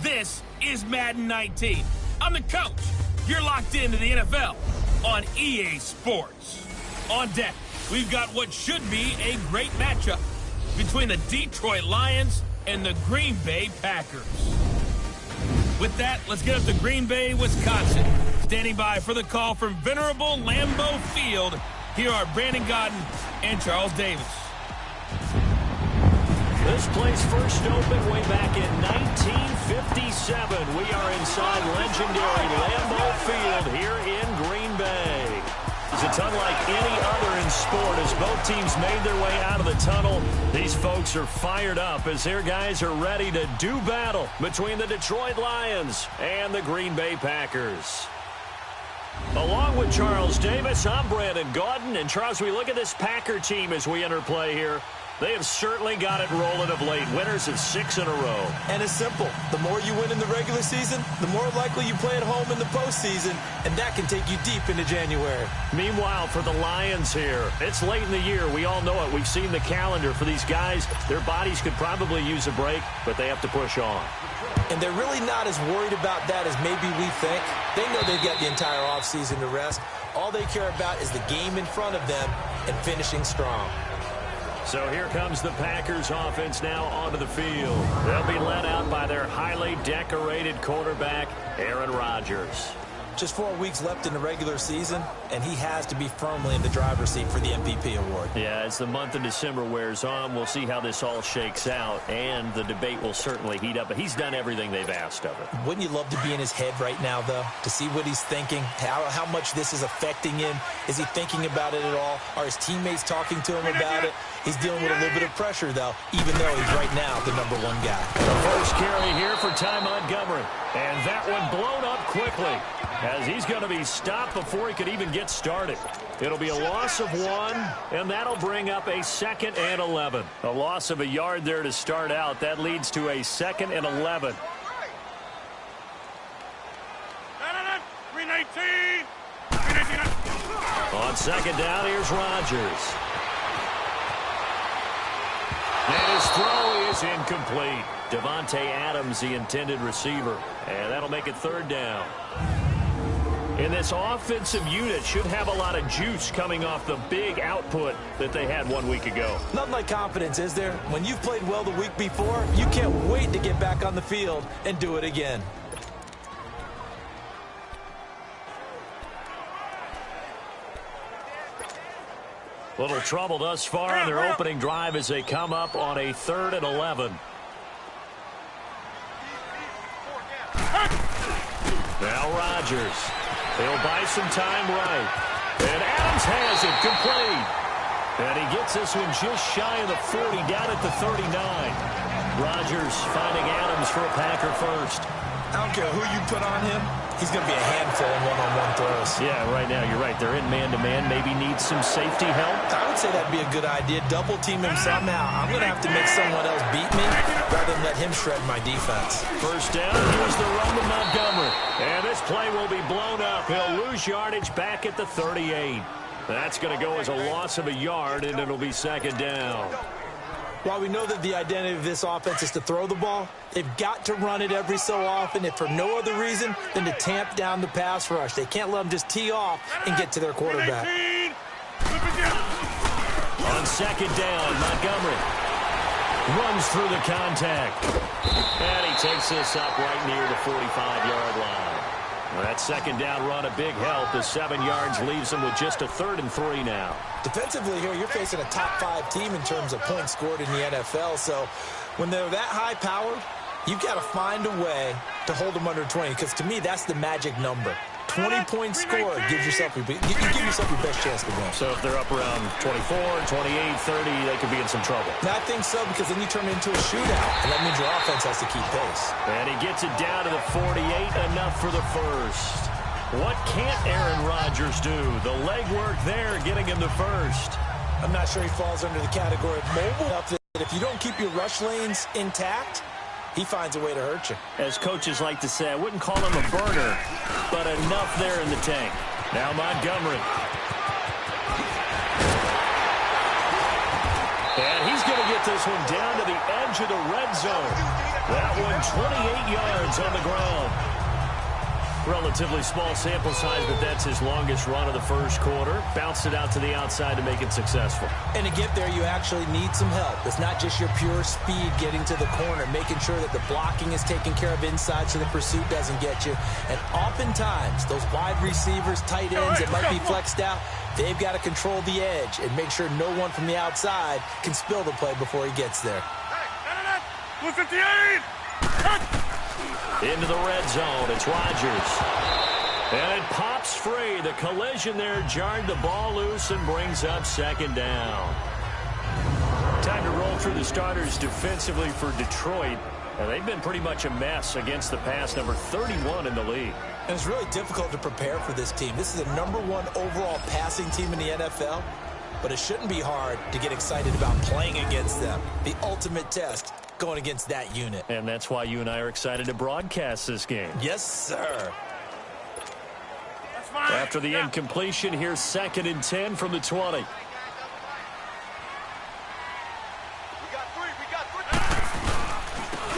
This is Madden 19. I'm the coach. You're locked into the NFL on EA Sports. On deck, we've got what should be a great matchup between the Detroit Lions and the Green Bay Packers. With that, let's get up to Green Bay, Wisconsin. Standing by for the call from venerable Lambeau Field, here are Brandon Gaudin and Charles Davis. This place first opened way back in 1957. We are inside legendary Lambeau Field here in Green Bay. It's unlike any other in sport as both teams made their way out of the tunnel. These folks are fired up as their guys are ready to do battle between the Detroit Lions and the Green Bay Packers. Along with Charles Davis, I'm Brandon Gaudin. And Charles, we look at this Packer team as we enter play here. They have certainly got it rolling of late. Winners of 6 in a row. And it's simple. The more you win in the regular season, the more likely you play at home in the postseason, and that can take you deep into January. Meanwhile, for the Lions here, it's late in the year. We all know it. We've seen the calendar for these guys. Their bodies could probably use a break, but they have to push on. And they're really not as worried about that as maybe we think. They know they've got the entire offseason to rest. All they care about is the game in front of them and finishing strong. So here comes the Packers offense now onto the field. They'll be led out by their highly decorated quarterback, Aaron Rodgers. Just 4 weeks left in the regular season, and he has to be firmly in the driver's seat for the MVP award. Yeah, as the month of December wears on, we'll see how this all shakes out, and the debate will certainly heat up. But he's done everything they've asked of him. Wouldn't you love to be in his head right now, though, to see what he's thinking, how much this is affecting him? Is he thinking about it at all? Are his teammates talking to him about it? He's dealing with a little bit of pressure, though, even though he's right now the #1 guy. The first carry here for Ty Montgomery, and that one blown up quickly, as he's going to be stopped before he could even get started. It'll be a loss of 1, and that'll bring up a 2nd and 11. A loss of a yard there to start out. That leads to a 2nd and 11. 319. On 2nd down, here's Rodgers. And his throw is incomplete. Devontae Adams, the intended receiver. And that'll make it 3rd down. And this offensive unit should have a lot of juice coming off the big output that they had 1 week ago. Nothing like confidence, is there? When you've played well the week before, you can't wait to get back on the field and do it again. Little trouble thus far on their opening drive as they come up on a 3rd and 11. Now Rodgers. He'll buy some time right. And Adams has it complete. And he gets this one just shy of the 40, down at the 39. Rodgers finding Adams for a Packer first. I don't care who you put on him. He's going to be a handful in one-on-one throws. Yeah, right now, you're right. They're in man-to-man. Maybe needs some safety help. I would say that'd be a good idea. Double team him somehow. I'm going to have to make someone else beat me rather than let him shred my defense. First down, here's the run to Montgomery. And this play will be blown up. He'll lose yardage back at the 38. That's going to go as a loss of a yard, and it'll be 2nd down. While we know that the identity of this offense is to throw the ball, they've got to run it every so often, if for no other reason than to tamp down the pass rush. They can't let them just tee off and get to their quarterback. On 2nd down, Montgomery runs through the contact. And he takes this up right near the 45-yard line. That 2nd down run a big help. The 7 yards leaves them with just a 3rd and 3 now. Defensively here, you're facing a top 5 team in terms of points scored in the NFL. So when they're that high-powered, you've got to find a way to hold them under 20. Because to me, that's the magic number. 20 points scored gives yourself you give yourself your best chance to win. So if they're up around 24, 28, 30, they could be in some trouble. Now, I think so, because then you turn it into a shootout, and that means your offense has to keep pace. And he gets it down to the 48, enough for the first. What can't Aaron Rodgers do? The legwork there getting him the first. I'm not sure he falls under the category of mobile enough that if you don't keep your rush lanes intact, he finds a way to hurt you. As coaches like to say, I wouldn't call him a burner, but enough there in the tank. Now Montgomery. And he's going to get this one down to the edge of the red zone. That one 28 yards on the ground. Relatively small sample size, but that's his longest run of the first quarter. Bounced it out to the outside to make it successful. And to get there, you actually need some help. It's not just your pure speed getting to the corner, making sure that the blocking is taken care of inside so the pursuit doesn't get you. And oftentimes, those wide receivers, tight ends that might be flexed out, they've got to control the edge and make sure no one from the outside can spill the play before he gets there. Blue 58! Into the red zone, it's Rodgers. And it pops free. The collision there jarred the ball loose and brings up second down. Time to roll through the starters defensively for Detroit. They've been pretty much a mess against the pass, number 31 in the league. And it's really difficult to prepare for this team. This is the #1 overall passing team in the NFL, but it shouldn't be hard to get excited about playing against them. The ultimate test going against that unit. And that's why you and I are excited to broadcast this game. Yes, sir. After the incompletion, here's 2nd and 10 from the 20.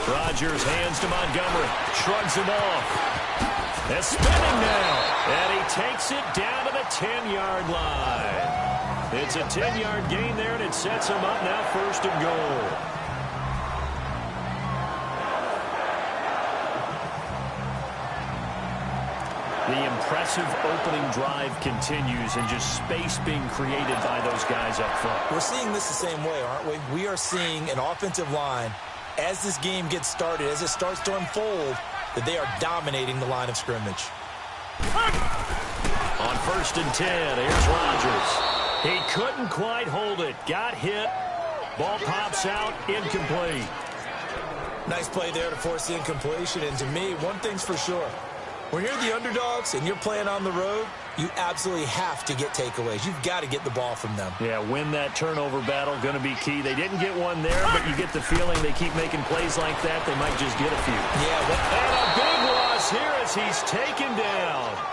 Rodgers hands to Montgomery, shrugs him off. They're spinning now, and he takes it down to the 10-yard line. It's a 10-yard gain there, and it sets him up now 1st and goal. The impressive opening drive continues, and just space being created by those guys up front. We're seeing this the same way, aren't we? We are seeing an offensive line, as this game gets started, as it starts to unfold, that they are dominating the line of scrimmage. On 1st and 10, here's Rodgers. He couldn't quite hold it. Got hit. Ball pops out, incomplete. Nice play there to force the incompletion, and to me, one thing's for sure. When you're the underdogs and you're playing on the road, you absolutely have to get takeaways. You've got to get the ball from them. Yeah, win that turnover battle, going to be key. They didn't get one there, but you get the feeling they keep making plays like that, they might just get a few. Yeah, and a big loss here as he's taken down.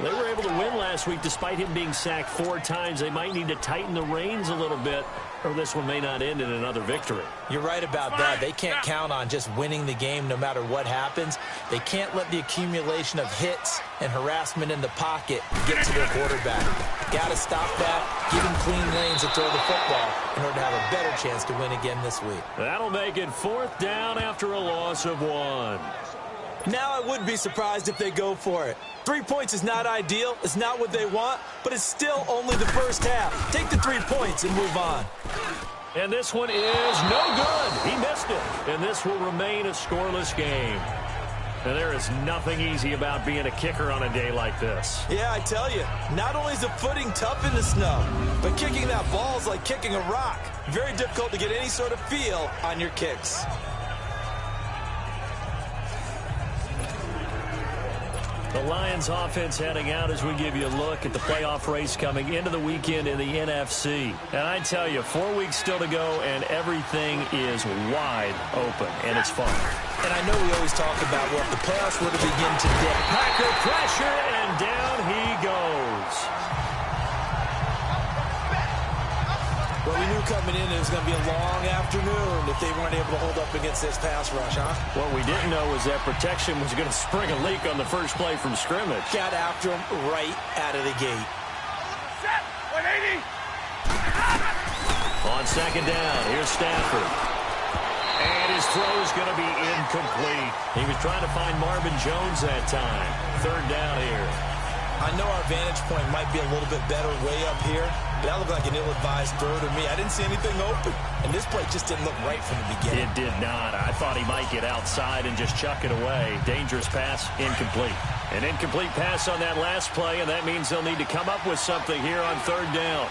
They were able to win last week despite him being sacked 4 times. They might need to tighten the reins a little bit, or this one may not end in another victory. You're right about that. They can't count on just winning the game no matter what happens. They can't let the accumulation of hits and harassment in the pocket get to their quarterback. Got to stop that, give him clean lanes to throw the football in order to have a better chance to win again this week. That'll make it 4th down after a loss of 1. Now I wouldn't be surprised if they go for it. 3 points is not ideal. It's not what they want, but it's still only the first half. Take the 3 points and move on. And this one is no good. He missed it. And this will remain a scoreless game. And there is nothing easy about being a kicker on a day like this. Yeah, I tell you, not only is the footing tough in the snow, but kicking that ball is like kicking a rock. Very difficult to get any sort of feel on your kicks. The Lions offense heading out as we give you a look at the playoff race coming into the weekend in the NFC. And I tell you, 4 weeks still to go, and everything is wide open, and it's fun. And I know we always talk about, well, if the playoffs were to begin today. Packer pressure, and down he goes. Well, we knew coming in it was going to be a long afternoon if they weren't able to hold up against this pass rush, huh? What we didn't know was that protection was going to spring a leak on the first play from scrimmage. Got after him right out of the gate. Set! 180! On 2nd down, here's Stafford. And his throw is going to be incomplete. He was trying to find Marvin Jones that time. 3rd down here. I know our vantage point might be a little bit better way up here, but that looked like an ill-advised throw to me. I didn't see anything open, and this play just didn't look right from the beginning. It did not. I thought he might get outside and just chuck it away. Dangerous pass, incomplete. An incomplete pass on that last play, and that means they'll need to come up with something here on 3rd down.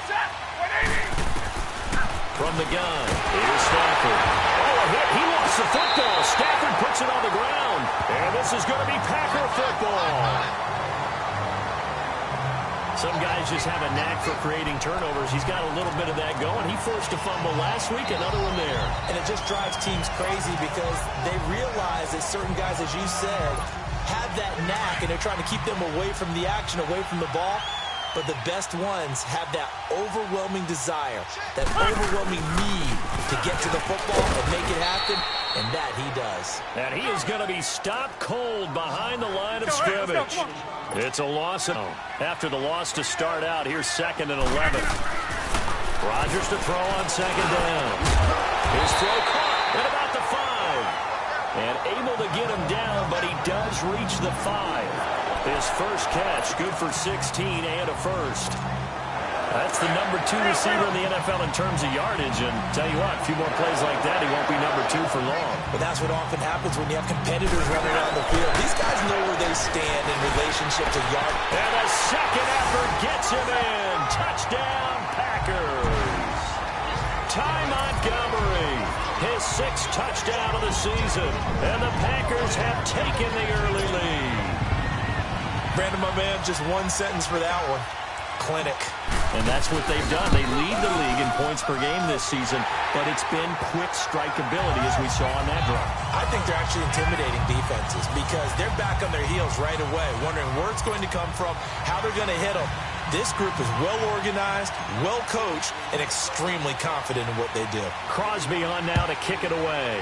Set! 180! From the gun, here's Stafford. Oh, a hit. He lost the football. Stafford puts it on the ground. And this is going to be Packer football. Some guys just have a knack for creating turnovers. He's got a little bit of that going. He forced a fumble last week, another one there. And it just drives teams crazy because they realize that certain guys, as you said, have that knack, and they're trying to keep them away from the action, away from the ball. But the best ones have that overwhelming desire, that overwhelming need to get to the football and make it happen, and that he does. And he is going to be stopped cold behind the line of scrimmage. It's a loss. After the loss to start out, here's 2nd and 11. Rodgers to throw on 2nd down. His throw caught at about the 5. And able to get him down, but he does reach the 5. His first catch, good for 16 and a first. That's the number 2 receiver in the NFL in terms of yardage. And tell you what, a few more plays like that, he won't be number 2 for long. But that's what often happens when you have competitors running around the field. These guys know where they stand in relationship to yard. And a second effort gets him in. Touchdown, Packers. Ty Montgomery, his 6th touchdown of the season. And the Packers have taken the early lead. Brandon, my man, just one sentence for that one. Clinic. And that's what they've done. They lead the league in points per game this season, but it's been quick strike ability as we saw on that drive. I think they're actually intimidating defenses because they're back on their heels right away, wondering where it's going to come from, how they're going to hit them. This group is well organized, well coached, and extremely confident in what they do. Crosby on now to kick it away.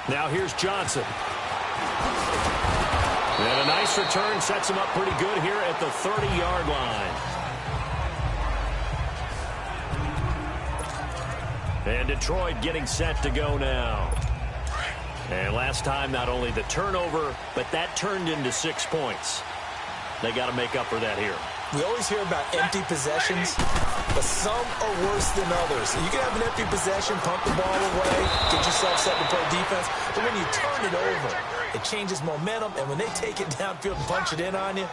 Now here's Johnson. And a nice return sets him up pretty good here at the 30-yard line. And Detroit getting set to go now. And last time, not only the turnover, but that turned into 6 points. They got to make up for that here. We always hear about empty possessions, but some are worse than others. You can have an empty possession, pump the ball away, get yourself set to play defense, but when you turn it over, it changes momentum, and when they take it downfield and punch it in on you,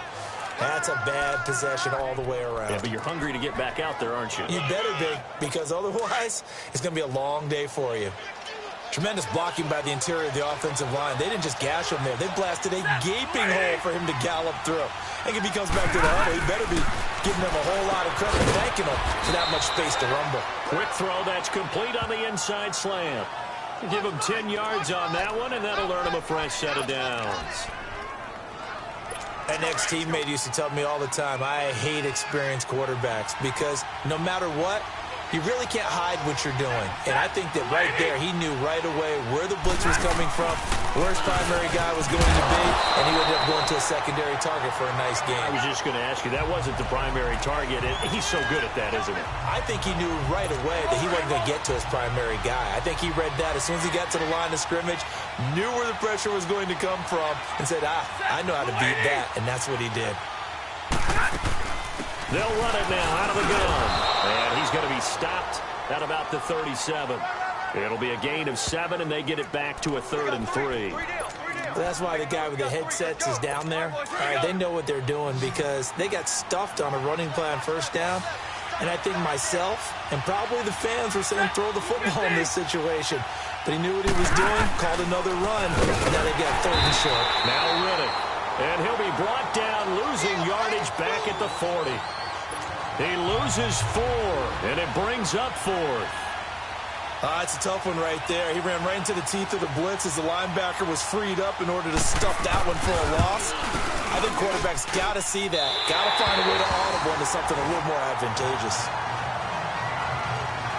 that's a bad possession all the way around. Yeah, but you're hungry to get back out there, aren't you? You better be, because otherwise, it's going to be a long day for you. Tremendous blocking by the interior of the offensive line. They didn't just gash him there. They blasted a gaping hole for him to gallop through. And if he comes back to the huddle, he better be giving them a whole lot of credit and thanking them for that much space to rumble. Quick throw that's complete on the inside slant. Give him 10 yards on that one, and that'll earn him a fresh set of downs. An ex-teammate used to tell me all the time, I hate experienced quarterbacks because no matter what, you really can't hide what you're doing. And I think that right there, he knew right away where the blitz was coming from, where his primary guy was going to be, and he ended up going to a secondary target for a nice game. I was just going to ask you, that wasn't the primary target. He's so good at that, isn't he? I think he knew right away that he wasn't going to get to his primary guy. I think he read that as soon as he got to the line of scrimmage, knew where the pressure was going to come from, and said, I know how to beat that, and that's what he did. They'll run it now out of the gun. And he's going to be stopped at about the 37. It'll be a gain of 7, and they get it back to a 3rd and 3. That's why the guy with the headsets is down there. All right, they know what they're doing because they got stuffed on a running play on first down. And I think myself and probably the fans were saying throw the football in this situation. But he knew what he was doing, called another run, and now they got 3rd and short. Now Riddick. And he'll be brought down, losing yardage back at the 40. He loses 4, and it brings up 4th. It's a tough one right there. He ran right into the teeth of the blitz as the linebacker was freed up in order to stuff that one for a loss. I think quarterbacks got to see that. Got to find a way to audible into something a little more advantageous.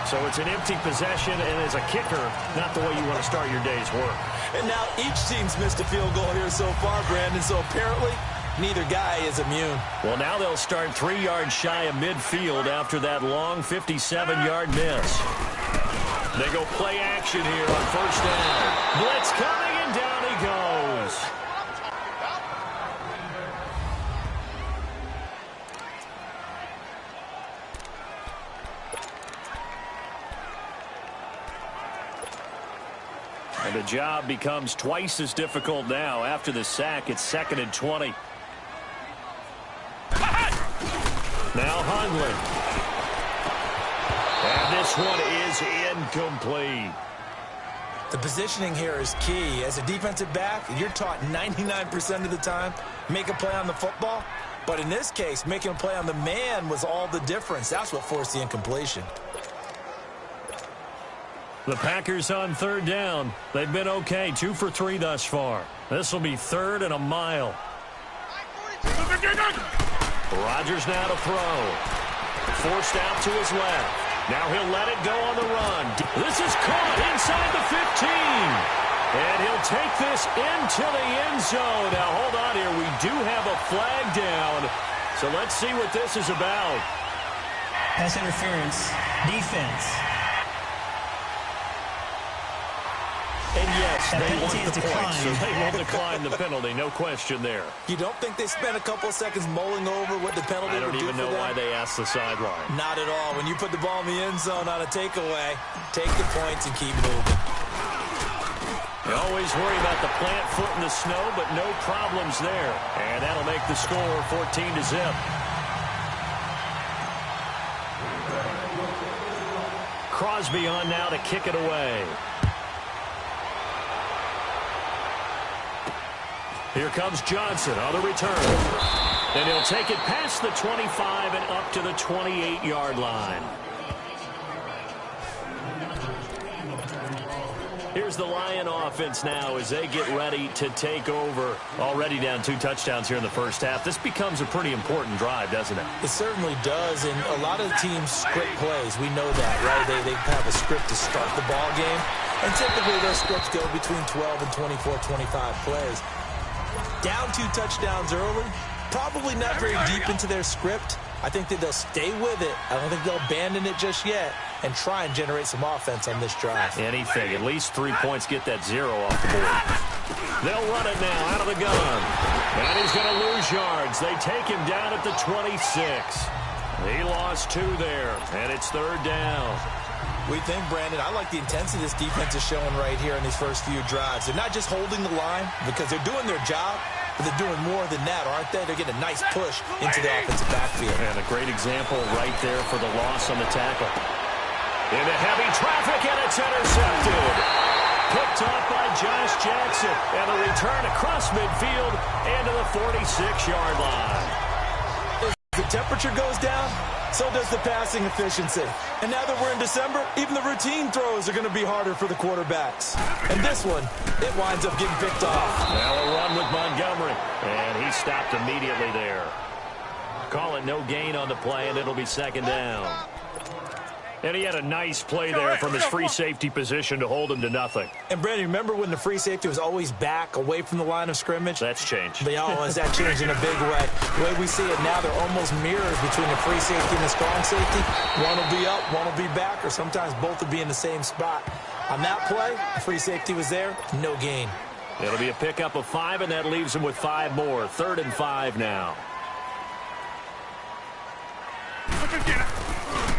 So it's an empty possession, and as a kicker, not the way you want to start your day's work. And now each team's missed a field goal here so far, Brandon, so apparently neither guy is immune. Well, now they'll start 3 yards shy of midfield after that long 57-yard miss. They go play action here on first down. Blitz coming, and down he goes. And the job becomes twice as difficult now. After the sack, it's 2nd and 20. Now Hundley. And this one is incomplete. The positioning here is key. As a defensive back, you're taught 99% of the time, make a play on the football. But in this case, making a play on the man was all the difference. That's what forced the incompletion. The Packers on 3rd down. They've been okay, 2 for 3 thus far. This will be 3rd and a mile. Rodgers now to throw. Forced out to his left. Now he'll let it go on the run. This is caught inside the 15. And he'll take this into the end zone. Now, hold on here. We do have a flag down. So let's see what this is about. Pass interference. Defense. And yes, they want the point, so they will decline the penalty. No question there. You don't think they spent a couple of seconds mulling over what the penalty would do for them? I don't even know why they asked the sideline. Not at all. When you put the ball in the end zone on a takeaway, take the points and keep moving. You always worry about the plant foot in the snow, but no problems there. And that'll make the score 14-0. Crosby on now to kick it away. Here comes Johnson on the return. And he'll take it past the 25 and up to the 28-yard line. Here's the Lion offense now as they get ready to take over. Already down 2 touchdowns here in the first half. This becomes a pretty important drive, doesn't it? It certainly does, and a lot of the teams script plays. We know that, right? They have a script to start the ball game, and typically those scripts go between 12 and 24, 25 plays. Down 2 touchdowns early, probably not very deep into their script. I think that they'll stay with it. I don't think they'll abandon it just yet and try and generate some offense on this drive. Anything. At least 3 points, get that 0 off the board. They'll run it now out of the gun. And he's going to lose yards. They take him down at the 26. He lost 2 there, and it's 3rd down. We think, Brandon, I like the intensity this defense is showing right here in these first few drives. They're not just holding the line because they're doing their job, but they're doing more than that, aren't they? They're getting a nice push into the offensive backfield. And a great example right there for the loss on the tackle. Into heavy traffic, and it's intercepted. Picked up by Josh Jackson. And a return across midfield into the 46-yard line. As the temperature goes down, so does the passing efficiency. And now that we're in December, even the routine throws are going to be harder for the quarterbacks. And this one, it winds up getting picked off. Now a run with Montgomery. And he stopped immediately there. Call it no gain on the play, and it'll be 2nd down. And he had a nice play there from his free safety position to hold him to nothing. And, Brandon, remember when the free safety was always back away from the line of scrimmage? That's changed. But, has that changed in a big way? The way we see it now, they're almost mirrors between the free safety and the strong safety. One will be up, one will be back, or sometimes both will be in the same spot. On that play, the free safety was there, no gain. It'll be a pickup of 5, and that leaves him with 5 more. 3rd and 5 now.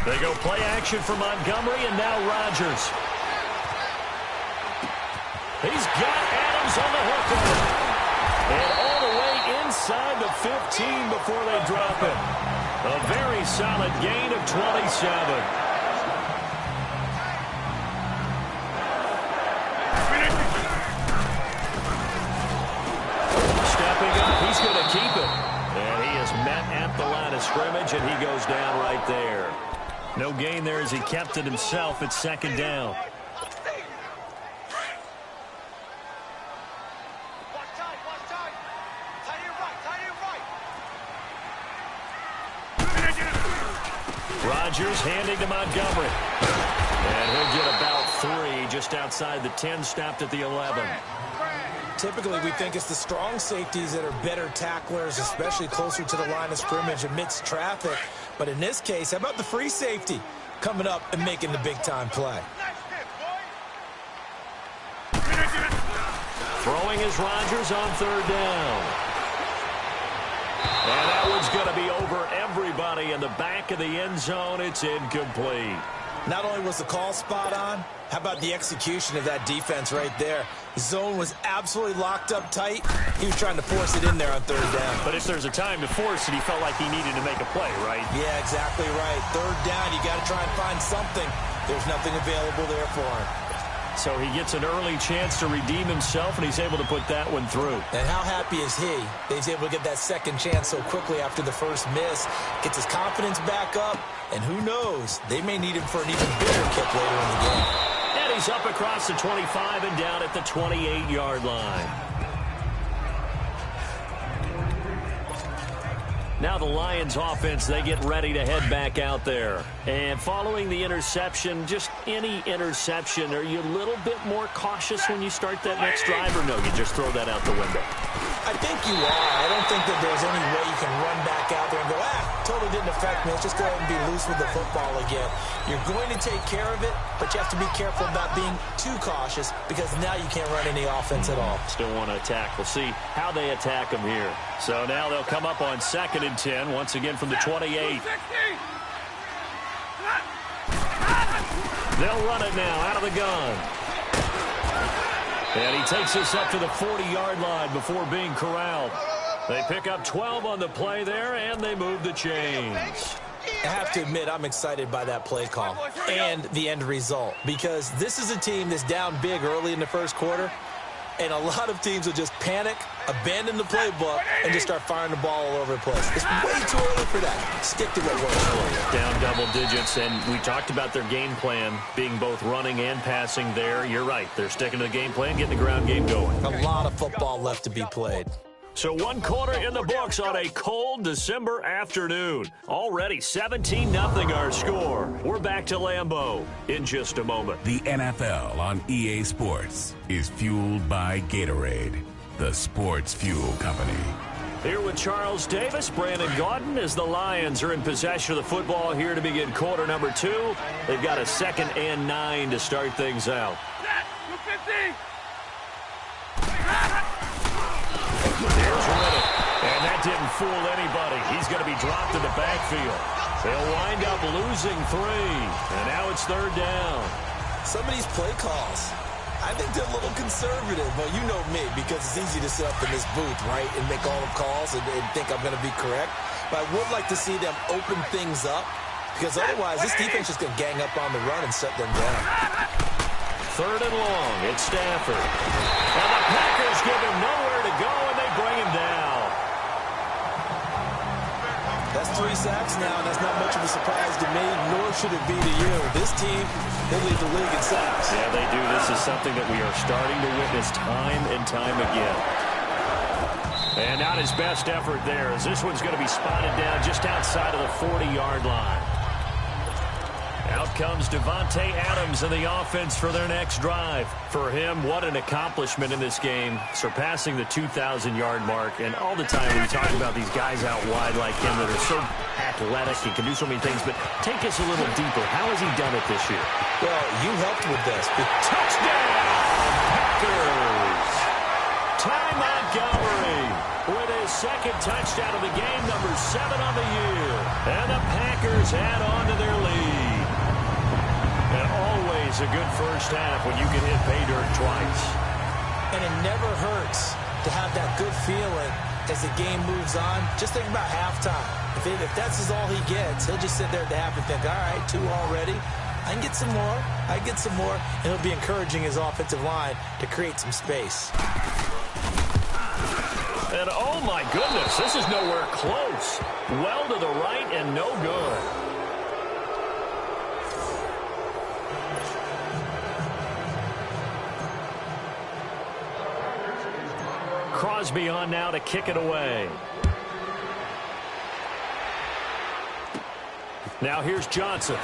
They go play action for Montgomery, and now Rodgers. He's got Adams on the hook of it. And all the way inside the 15 before they drop it. A very solid gain of 27. Stepping up, he's going to keep it. And he is met at the line of scrimmage, and he goes down right there. No gain there as he kept it himself. It's 2nd down. Rodgers handing to Montgomery. And he'll get about 3 just outside the 10, stopped at the 11. Typically, we think it's the strong safeties that are better tacklers, especially closer to the line of scrimmage amidst traffic. But in this case, how about the free safety coming up and making the big-time play? Throwing is Rodgers on 3rd down. And that one's going to be over everybody in the back of the end zone. It's incomplete. Not only was the call spot on, how about the execution of that defense right there? The zone was absolutely locked up tight. He was trying to force it in there on 3rd down. But if there's a time to force it, he felt like he needed to make a play, right? Yeah, exactly right. 3rd down, you got to try and find something. There's nothing available there for him. So he gets an early chance to redeem himself, and he's able to put that one through. And how happy is he that he's able to get that second chance so quickly after the first miss? Gets his confidence back up, and who knows, they may need him for an even bigger kick later in the game. And he's up across the 25 and down at the 28-yard line. Now the Lions offense, they get ready to head back out there. And following the interception, just any interception, are you a little bit more cautious when you start that next drive, or no, you just throw that out the window? I think you are. I don't think that there's any way you can run back out there and go, totally didn't affect me. Let's just go ahead and be loose with the football again. You're going to take care of it, but you have to be careful about being too cautious because now you can't run any offense at all. Still want to attack. We'll see how they attack them here. So now they'll come up on 2nd and 10, once again from the 28. They'll run it now out of the gun. And he takes us up to the 40-yard line before being corralled. They pick up 12 on the play there, and they move the chains. I have to admit, I'm excited by that play call and the end result because this is a team that's down big early in the first quarter, and a lot of teams will just panic, abandon the playbook, and just start firing the ball all over the place. It's way too early for that. Stick to what works for you. Down double digits, and we talked about their game plan being both running and passing there. You're right. They're sticking to the game plan, getting the ground game going. A lot of football left to be played. So 1 quarter in the books on a cold December afternoon. Already 17-0 our score. We're back to Lambeau in just a moment. The NFL on EA Sports is fueled by Gatorade, the sports fuel company. Here with Charles Davis, Brandon Gaudin, as the Lions are in possession of the football here to begin quarter number 2. They've got a 2nd and 9 to start things out. There's Riddick, and that didn't fool anybody. He's going to be dropped in the backfield. They'll wind up losing 3, and now it's 3rd down. Some of these play calls, I think they're a little conservative, but you know me, because it's easy to sit up in this booth, right, and make all the calls and think I'm going to be correct. But I would like to see them open things up, because otherwise this defense is going to gang up on the run and shut them down. 3rd and long, it's Stafford. And the Packers give him nowhere to go, and they bring him down. That's 3 sacks now, and that's not much of a surprise to me, nor should it be to you. This team, they lead the league in sacks. Yeah, they do. This is something that we are starting to witness time and time again. And not his best effort there, as this one's going to be spotted down just outside of the 40-yard line. Out comes Devontae Adams in the offense for their next drive. For him, what an accomplishment in this game, surpassing the 2,000-yard mark. And all the time we talk about these guys out wide like him that are so athletic and can do so many things. But take us a little deeper. How has he done it this year? Well, you helped with this. Touchdown, Packers! Ty Montgomery with his 2nd touchdown of the game, number 7 on the year. And the Packers add on to their lead. And always a good first half when you can hit pay dirt twice. And it never hurts to have that good feeling as the game moves on. Just think about halftime. If that's all he gets, he'll just sit there at the half and think, all right, 2 already. I can get some more. I can get some more. And he'll be encouraging his offensive line to create some space. And oh my goodness, this is nowhere close. Well to the right and no good. Crosby on now to kick it away. Now here's Johnson.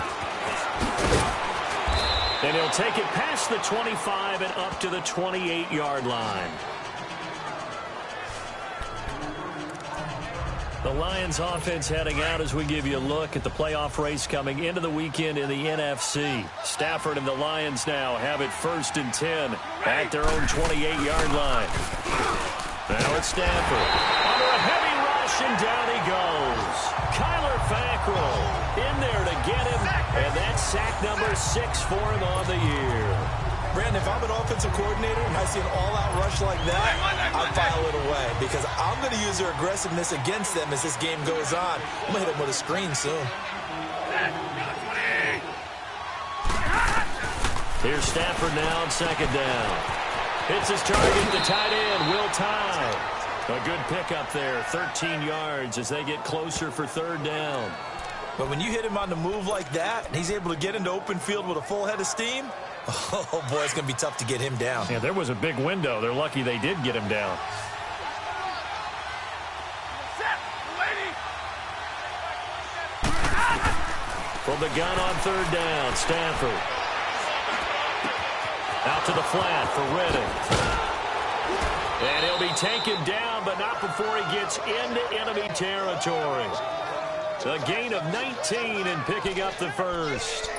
And he'll take it past the 25 and up to the 28-yard line. The Lions offense heading out as we give you a look at the playoff race coming into the weekend in the NFC. Stafford and the Lions now have it 1st and 10 at their own 28-yard line. Now it's Stafford. Under a heavy rush, and down he goes. Kyler Fackrell in there to get him, and that's sack number 6 for him on the year. Brandon, if I'm an offensive coordinator and I see an all-out rush like that, I file it away because I'm going to use their aggressiveness against them as this game goes on. I'm going to hit them with a screen soon. Here's Stafford now on 2nd down. Hits his target, the tight end, Will Tye. A good pickup there, 13 yards as they get closer for 3rd down. But when you hit him on the move like that, and he's able to get into open field with a full head of steam, oh, boy, it's going to be tough to get him down. Yeah, there was a big window. They're lucky they did get him down. From the gun on third down, Stafford. Out to the flat for Redding. And he'll be taken down, but not before he gets into enemy territory. A gain of 19 and picking up the first.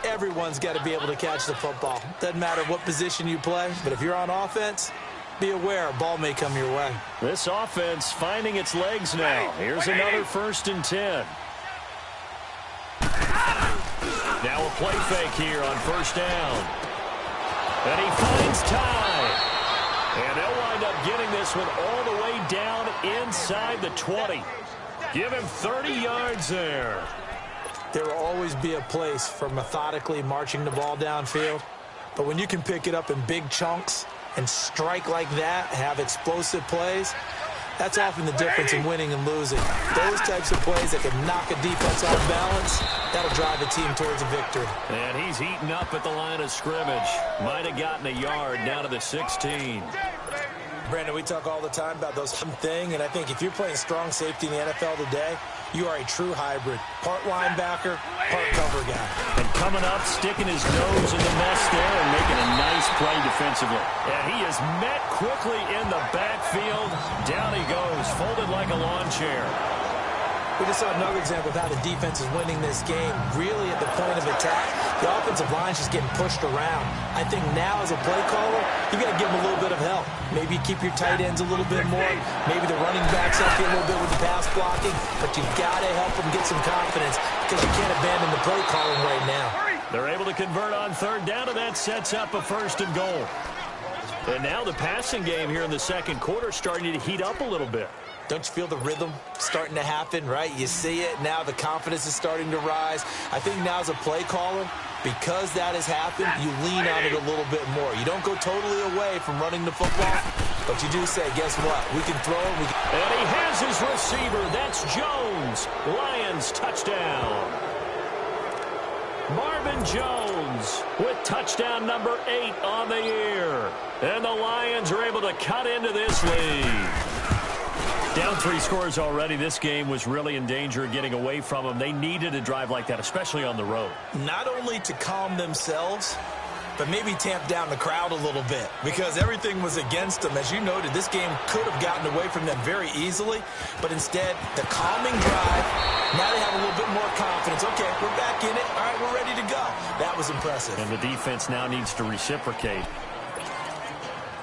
Everyone's got to be able to catch the football. Doesn't matter what position you play, but if you're on offense, be aware a ball may come your way. This offense finding its legs now. Here's another 1st and 10. Now a play fake here on 1st down. And he finds time. And they'll wind up getting this one all the way down inside the 20. Give him 30 yards there. There will always be a place for methodically marching the ball downfield. But when you can pick it up in big chunks and strike like that, have explosive plays, that's often the difference in winning and losing. Those types of plays that can knock a defense off balance, that'll drive a team towards a victory. And he's heating up at the line of scrimmage. Might have gotten a yard down to the 16. Brandon, we talk all the time about those thing, and I think if you're playing strong safety in the NFL today, you are a true hybrid. Part linebacker, part cover guy. And coming up, sticking his nose in the mess there and making a nice play defensively. And he is met quickly in the backfield. Down he goes, folded like a lawn chair. We just saw another example of how the defense is winning this game. Really at the point of attack, the offensive line's just getting pushed around. I think now as a play caller, you got to give them a little bit of help. Maybe keep your tight ends a little bit more. Maybe the running backs help you a little bit with the pass blocking. But you've got to help them get some confidence because you can't abandon the play calling right now. They're able to convert on third down, and that sets up a 1st and goal. And now the passing game here in the second quarter starting to heat up a little bit. Don't you feel the rhythm starting to happen, right? You see it. Now the confidence is starting to rise. I think now as a play caller, because that has happened, you lean on it a little bit more. You don't go totally away from running the football, but you do say, guess what? We can throw it. And he has his receiver. That's Jones. Lions touchdown. Marvin Jones with touchdown number 8 on the year. And the Lions are able to cut into this lead. Down 3 scores already. This game was really in danger of getting away from them. They needed a drive like that, especially on the road. Not only to calm themselves, but maybe tamp down the crowd a little bit because everything was against them. As you noted, this game could have gotten away from them very easily, but instead, the calming drive, now they have a little bit more confidence. Okay, we're back in it. All right, we're ready to go. That was impressive. And the defense now needs to reciprocate.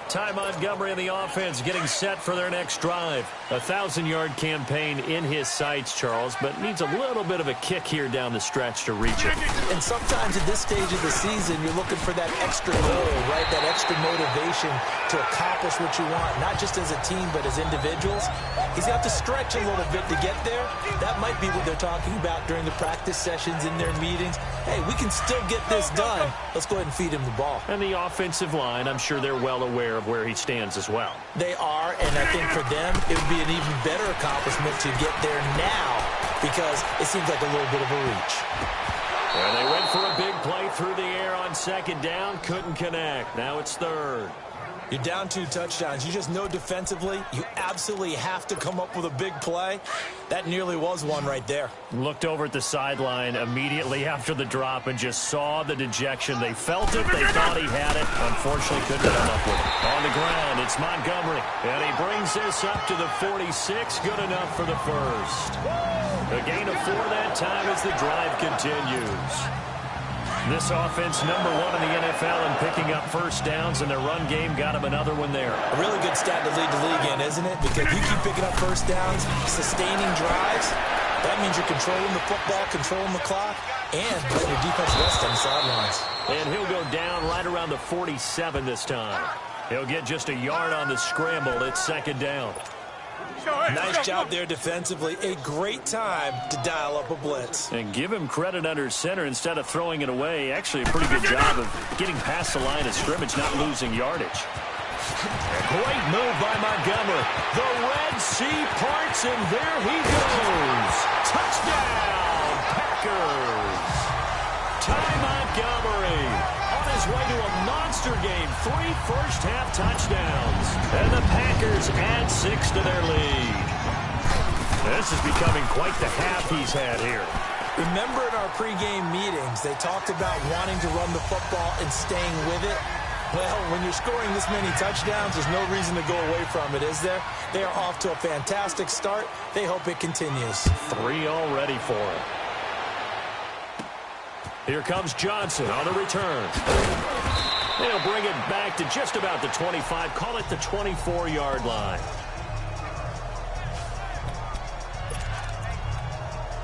Ty Montgomery and the offense getting set for their next drive. A 1,000-yard campaign in his sights, Charles, but needs a little bit of a kick here down the stretch to reach it. And sometimes at this stage of the season, you're looking for that extra goal, right? That extra motivation to accomplish what you want, not just as a team, but as individuals. He's got to stretch a little bit to get there. That might be what they're talking about during the practice sessions in their meetings. Hey, we can still get this done. Let's go ahead and feed him the ball. And the offensive line, I'm sure they're well aware of where he stands as well. They are, and I think for them, it would be an even better accomplishment to get there now because it seems like a little bit of a reach. And they went for a big play through the air on second down, couldn't connect. Now it's third. You're down 2 touchdowns. You just know defensively you absolutely have to come up with a big play. That nearly was one right there. Looked over at the sideline immediately after the drop and just saw the dejection. They felt it. They thought he had it. Unfortunately, couldn't come up with it. On the ground, it's Montgomery. And he brings this up to the 46. Good enough for the first. A gain of 4 that time as the drive continues. This offense, #1 in the NFL in picking up first downs, and their run game got him another one there. A really good stat to lead the league in, isn't it? Because you keep picking up first downs, sustaining drives, that means you're controlling the football, controlling the clock, and letting your defense rest on the sidelines. And he'll go down right around the 47 this time. He'll get just a yard on the scramble. It's second down. Nice job there defensively. A great time to dial up a blitz. And give him credit under center instead of throwing it away. Actually, a pretty good job of getting past the line of scrimmage, not losing yardage. Great move by Montgomery. The Red Sea parts, and there he goes. Touchdown, Packers. Ty Montgomery on his way to a monster game. 3 first-half touchdowns. And the Packers add 6 to their lead. This is becoming quite the half he's had here. Remember in our pregame meetings, they talked about wanting to run the football and staying with it. Well, when you're scoring this many touchdowns, there's no reason to go away from it, is there? They are off to a fantastic start. They hope it continues. 3 already for him. Here comes Johnson on the return. They'll bring it back to just about the 25. Call it the 24-yard line.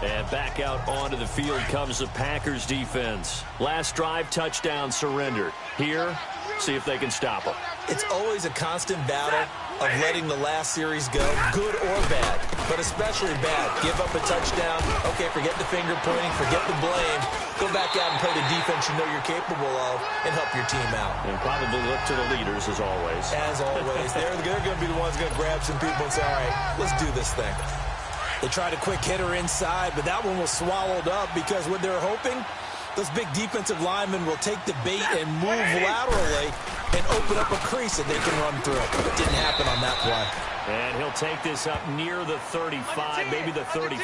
And back out onto the field comes the Packers defense. Last drive, touchdown surrendered. Here, see if they can stop them. It's always a constant battle of letting the last series go, good or bad, but especially bad. Give up a touchdown. Okay, forget the finger pointing, forget the blame. Go back out and play the defense you know you're capable of and help your team out. And probably look to the leaders as always. As always. They're going to be the ones going to grab some people and say, all right, let's do this thing. They tried a quick hitter inside, but that one was swallowed up because what they're hoping, those big defensive linemen will take the bait and move laterally and open up a crease that they can run through. It didn't happen on that play. And he'll take this up near the 35, maybe the 34.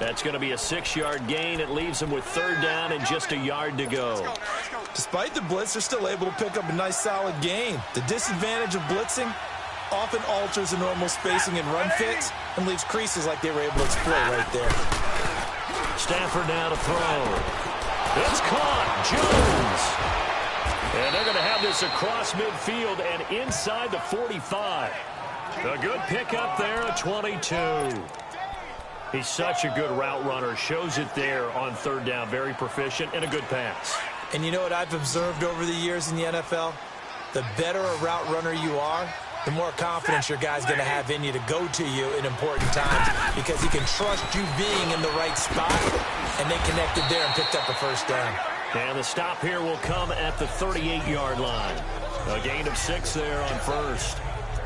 That's going to be a 6-yard gain. It leaves them with 3rd down and just a yard to go. Despite the blitz, they're still able to pick up a nice solid gain. The disadvantage of blitzing often alters the normal spacing and run fits and leaves creases like they were able to exploit right there. Stafford now to throw. It's caught. Jones. And they're going to have this across midfield and inside the 45. A good pickup there at 22. He's such a good route runner. Shows it there on 3rd down. Very proficient and a good pass. And you know what I've observed over the years in the NFL? The better a route runner you are, the more confidence your guy's going to have in you to go to you in important times because he can trust you being in the right spot, and they connected there and picked up a 1st down. And the stop here will come at the 38-yard line. A gain of 6 there on 1st.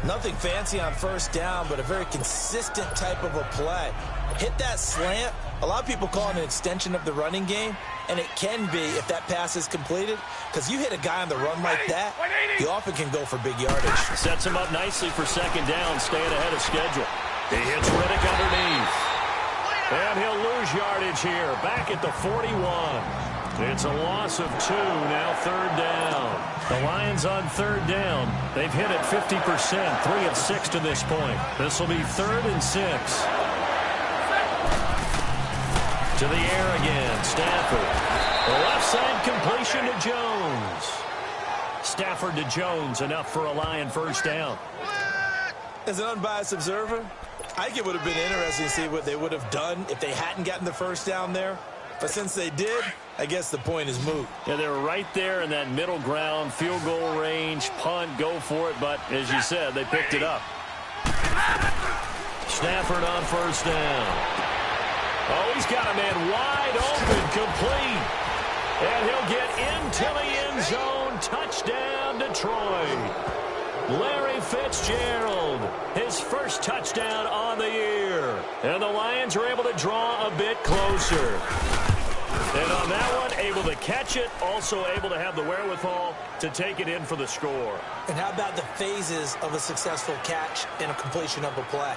Nothing fancy on 1st down, but a very consistent type of a play. Hit that slant. A lot of people call it an extension of the running game, and it can be if that pass is completed, because you hit a guy on the run like that, you often can go for big yardage. Sets him up nicely for 2nd down, staying ahead of schedule. He hits Riddick underneath. And he'll lose yardage here, back at the 41. It's a loss of 2, now 3rd down. The Lions on 3rd down. They've hit it 50%, 3 of 6 to this point. This will be 3rd and 6. To the air again, Stafford. The left side completion to Jones. Stafford to Jones, enough for a Lion 1st down. As an unbiased observer, I think it would have been interesting to see what they would have done if they hadn't gotten the 1st down there. But since they did, I guess the point is moot. Yeah, they're right there in that middle ground, field goal range, punt, go for it. But as you said, they picked it up. Stafford on 1st down. Oh, he's got a man wide open, complete. And he'll get into the end zone. Touchdown, Detroit. Larry Fitzgerald, his 1st touchdown on the year. And the Lions are able to draw a bit closer. And on that one, able to catch it, also able to have the wherewithal to take it in for the score. And how about the phases of a successful catch and a completion of a play?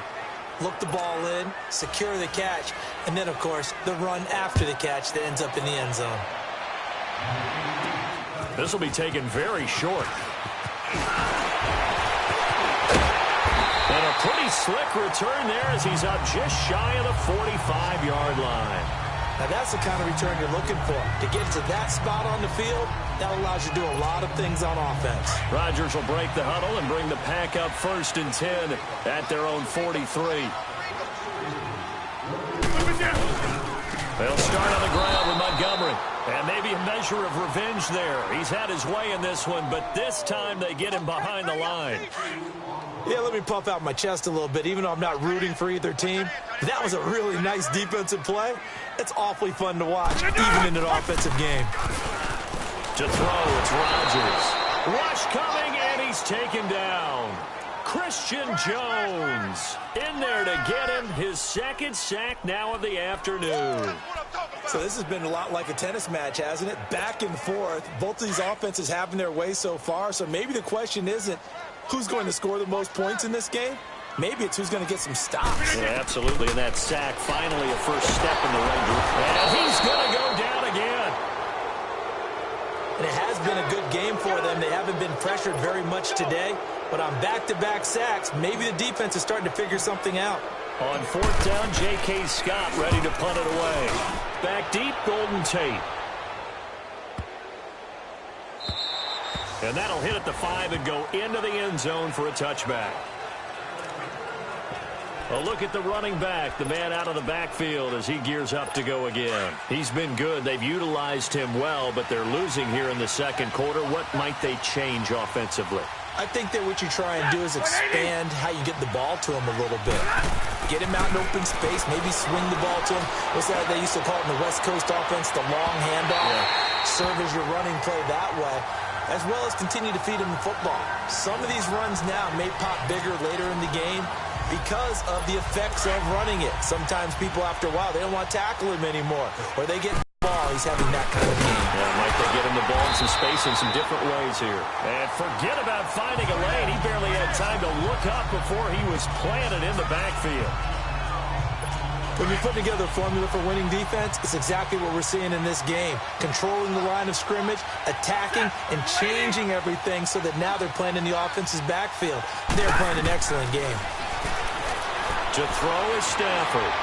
Look the ball in, secure the catch, and then, of course, the run after the catch that ends up in the end zone. This will be taken very short. And a pretty slick return there as he's up just shy of the 45-yard line. Now, that's the kind of return you're looking for. To get to that spot on the field, that allows you to do a lot of things on offense. Rodgers will break the huddle and bring the pack up 1st and 10 at their own 43. They'll start on the ground with Montgomery. And maybe a measure of revenge there. He's had his way in this one, but this time they get him behind the line. Yeah, let me puff out my chest a little bit, even though I'm not rooting for either team. That was a really nice defensive play. It's awfully fun to watch, even in an offensive game. To throw, it's Rodgers. Rush coming, and he's taken down. Christian Jones in there to get him his 2nd sack now of the afternoon. So this has been a lot like a tennis match, hasn't it? Back and forth. Both of these offenses having their way so far. So maybe the question isn't who's going to score the most points in this game. Maybe it's who's going to get some stops. Yeah, absolutely. And that sack, finally a first step in the right direction. And he's going to go down again. And it has been a good game for them. They haven't been pressured very much today. But on back-to-back sacks, maybe the defense is starting to figure something out. On fourth down, J.K. Scott ready to punt it away. Back deep, Golden Tate. And that'll hit at the 5 and go into the end zone for a touchback. A look at the running back, the man out of the backfield as he gears up to go again. He's been good. They've utilized him well, but they're losing here in the second quarter. What might they change offensively? I think that what you try and do is expand how you get the ball to him a little bit. Get him out in open space, maybe swing the ball to him. What's that they used to call it in the West Coast offense, the long handoff? Yeah. Serve as your running play that way, as well as continue to feed him the football. Some of these runs now may pop bigger later in the game because of the effects of running it. Sometimes people, after a while, they don't want to tackle him anymore, or they get the ball. He's having that kind of game. Yeah, might they get him the ball in some space in some different ways here. And forget about finding a lane. He barely had time to look up before he was planted in the backfield. When you're putting together a formula for winning defense, it's exactly what we're seeing in this game. Controlling the line of scrimmage, attacking, and changing everything so that now they're playing in the offense's backfield. They're playing an excellent game. To throw is Stafford.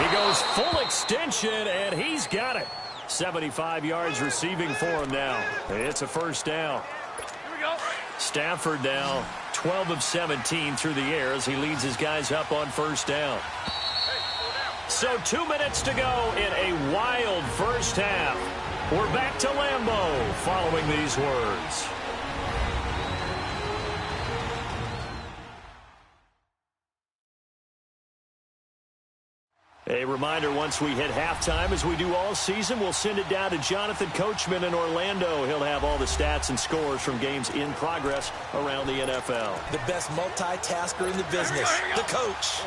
He goes full extension, and he's got it. 75 yards receiving for him now. It's a first down. Here we go. Stafford now 12 of 17 through the air as he leads his guys up on first down. So 2 minutes to go in a wild first half. We're back to Lambeau following these words. A reminder, once we hit halftime, as we do all season, we'll send it down to Jonathan Coachman in Orlando. He'll have all the stats and scores from games in progress around the NFL. The best multitasker in the business, the coach.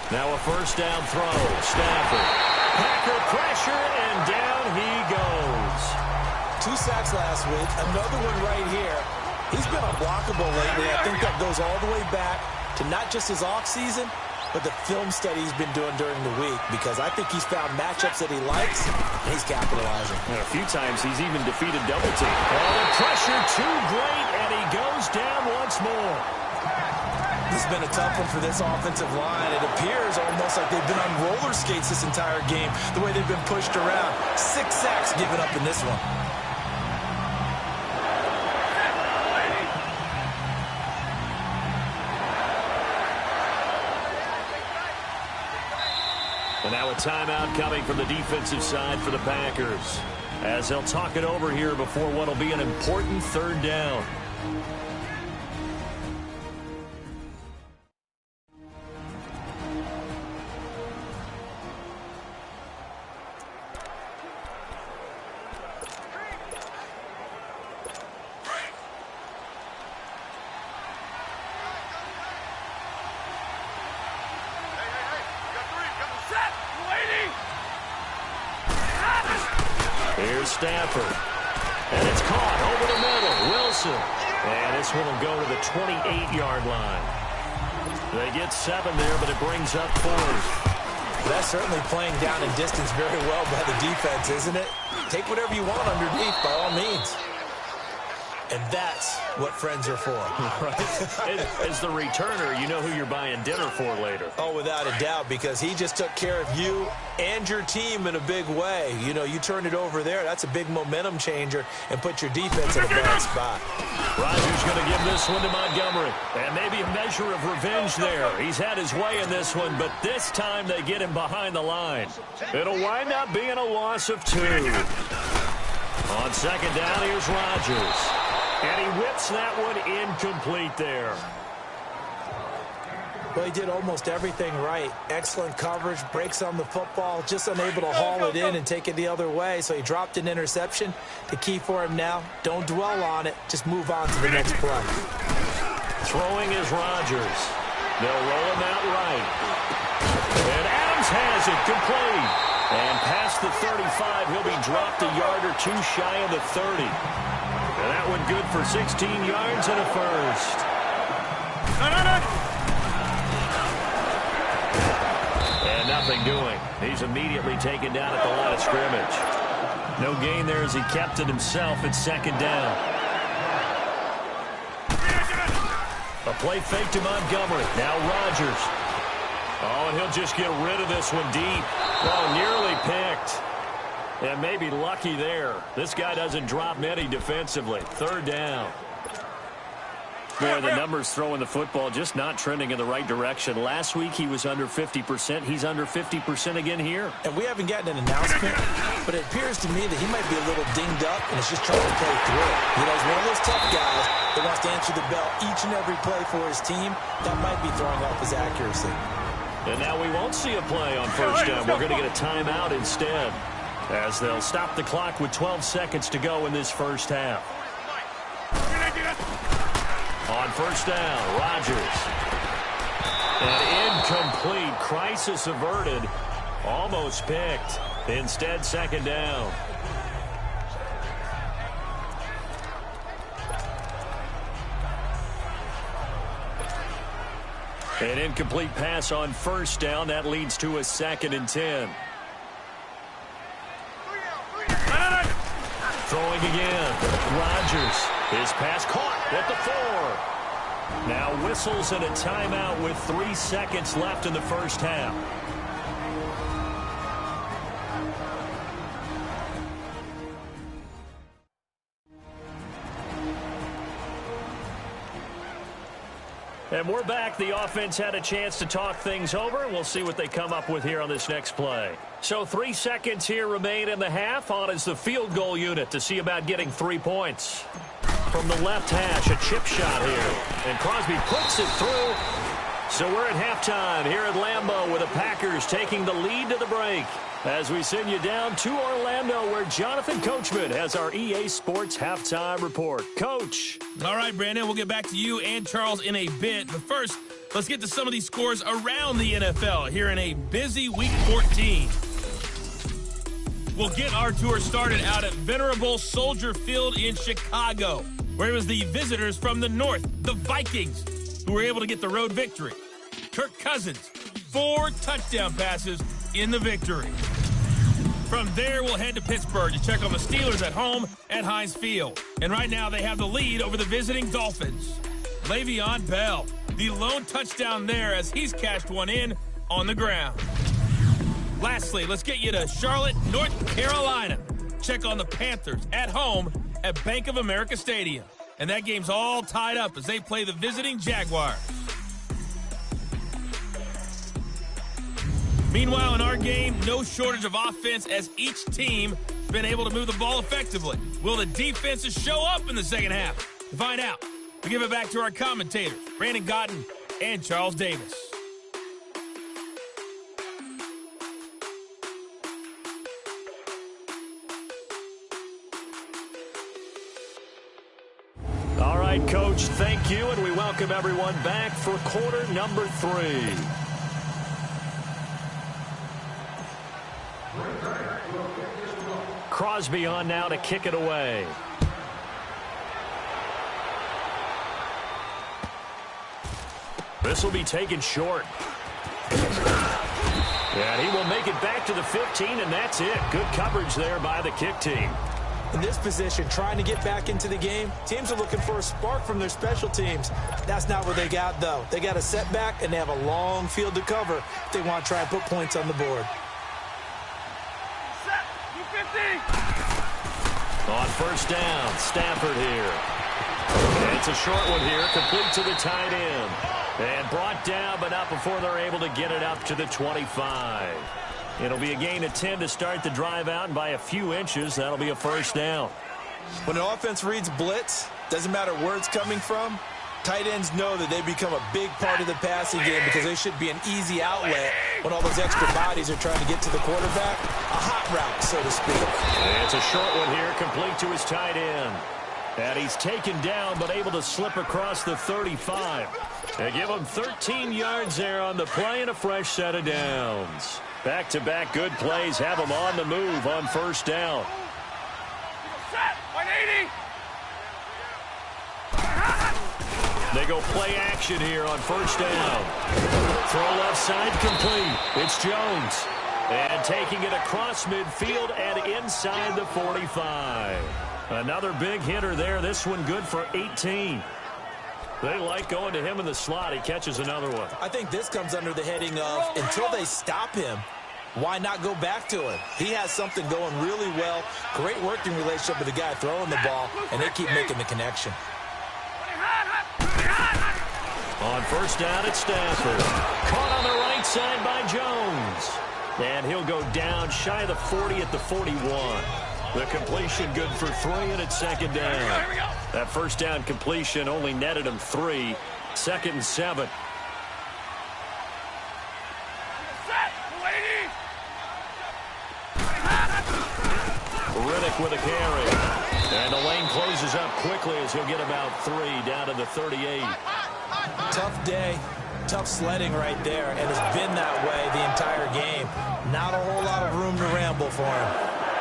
Now a first down throw. Stafford. Packer pressure, and down he goes. 2 sacks last week, another one right here. He's been unblockable lately. I think that goes all the way back to not just his offseason, but the film study he's been doing during the week, because I think he's found matchups that he likes, and he's capitalizing. And a few times he's even defeated double team. Oh, the pressure too great, and he goes down once more. This has been a tough one for this offensive line. It appears almost like they've been on roller skates this entire game, the way they've been pushed around. 6 sacks given up in this one. And now a timeout coming from the defensive side for the Packers, as they'll talk it over here before what will be an important third down. Here's Stafford. And it's caught over the middle. Wilson. And this one will go to the 28-yard line. They get 7 there, but it brings up 4. That's certainly playing down in distance very well by the defense, isn't it? Take whatever you want underneath, by all means. And that's what friends are for. Right. As the returner, you know who you're buying dinner for later. Oh, without a doubt, because he just took care of you and your team in a big way. You know, you turn it over there, that's a big momentum changer, and put your defense in a bad spot. Rodgers going to give this one to Montgomery. And maybe a measure of revenge there. He's had his way in this one, but this time they get him behind the line. It'll wind up being a loss of 2. On second down, here's Rodgers. And he whips that one incomplete there. Well, he did almost everything right. Excellent coverage, breaks on the football, just unable to haul it in and take it the other way. So he dropped an interception. The key for him now, don't dwell on it. Just move on to the next play. Throwing is Rodgers. They'll roll him out right. And Adams has it complete. And past the 35, he'll be dropped a yard or two shy of the 30. And that one good for 16 yards and a first. And nothing doing. He's immediately taken down at the line of scrimmage. No gain there as he kept it himself at second down. A play fake to Montgomery. Now Rodgers. Oh, and he'll just get rid of this one deep. Oh, nearly picked. And maybe lucky there. This guy doesn't drop many defensively. Third down. Boy, the numbers throwing the football just not trending in the right direction. Last week he was under 50%. He's under 50% again here. And we haven't gotten an announcement, but it appears to me that he might be a little dinged up and is just trying to play through it. You know, he's one of those tough guys that wants to answer the bell each and every play for his team. That might be throwing off his accuracy. And now we won't see a play on first down. We're going to get a timeout instead, as they'll stop the clock with 12 seconds to go in this first half. On first down, Rodgers. An incomplete. Crisis averted. Almost picked. Instead, second down. An incomplete pass on first down. That leads to a 2nd and 10. Throwing again. Rodgers. His pass caught at the 4. Now whistles and a timeout with 3 seconds left in the first half. And we're back. The offense had a chance to talk things over. We'll see what they come up with here on this next play. So 3 seconds here remain in the half. On is the field goal unit to see about getting 3 points. From the left hash, a chip shot here. And Crosby puts it through. So we're at halftime here at Lambeau with the Packers taking the lead to the break. As we send you down to Orlando where Jonathan Coachman has our EA Sports Halftime Report. Coach. All right, Brandon, we'll get back to you and Charles in a bit. But first, let's get to some of these scores around the NFL here in a busy Week 14. We'll get our tour started out at venerable Soldier Field in Chicago, where it was the visitors from the north, the Vikings, who were able to get the road victory. Kirk Cousins, 4 touchdown passes in the victory. From there, we'll head to Pittsburgh to check on the Steelers at home at Heinz Field. And right now, they have the lead over the visiting Dolphins. Le'Veon Bell, the lone touchdown there as he's cashed one in on the ground. Lastly, let's get you to Charlotte, North Carolina. Check on the Panthers at home at Bank of America Stadium. And that game's all tied up as they play the visiting Jaguars. Meanwhile, in our game, no shortage of offense as each team has been able to move the ball effectively. Will the defenses show up in the second half? To find out, we give it back to our commentators, Brandon Gaudin and Charles Davis. All right, Coach, thank you, and we welcome everyone back for quarter number 3. Crosby on now to kick it away. This will be taken short. And he will make it back to the 15, and that's it. Good coverage there by the kick team. In this position, trying to get back into the game, teams are looking for a spark from their special teams. That's not what they got, though. They got a setback, and they have a long field to cover if they want to try and put points on the board. On first down, Stafford here. And it's a short one here, complete to the tight end. And brought down, but not before they're able to get it up to the 25. It'll be a gain of 10 to start the drive out, and by a few inches, that'll be a first down. When an offense reads blitz, doesn't matter where it's coming from, tight ends know that they become a big part of the passing game because they should be an easy outlet when all those extra bodies are trying to get to the quarterback. A hot route, so to speak. And it's a short one here, complete to his tight end. And he's taken down, but able to slip across the 35. They give him 13 yards there on the play and a fresh set of downs. Back-to-back good plays have him on the move on first down. Set. 180. They go play action here on first down. Throw left side complete. It's Jones. And taking it across midfield and inside the 45. Another big hitter there. This one good for 18. They like going to him in the slot. He catches another one. I think this comes under the heading of until they stop him, why not go back to him? He has something going really well. Great working relationship with the guy throwing the ball, and they keep making the connection. On first down, it's Stafford. Caught on the right side by Jones. And he'll go down shy of the 40 at the 41. The completion good for 3, and it's second down. That first down completion only netted him 3. 2nd and 7. Riddick with a carry. And the lane closes up quickly as he'll get about 3 down to the 38. Tough day. Tough sledding right there, and it's been that way the entire game. Not a whole lot of room to ramble for him.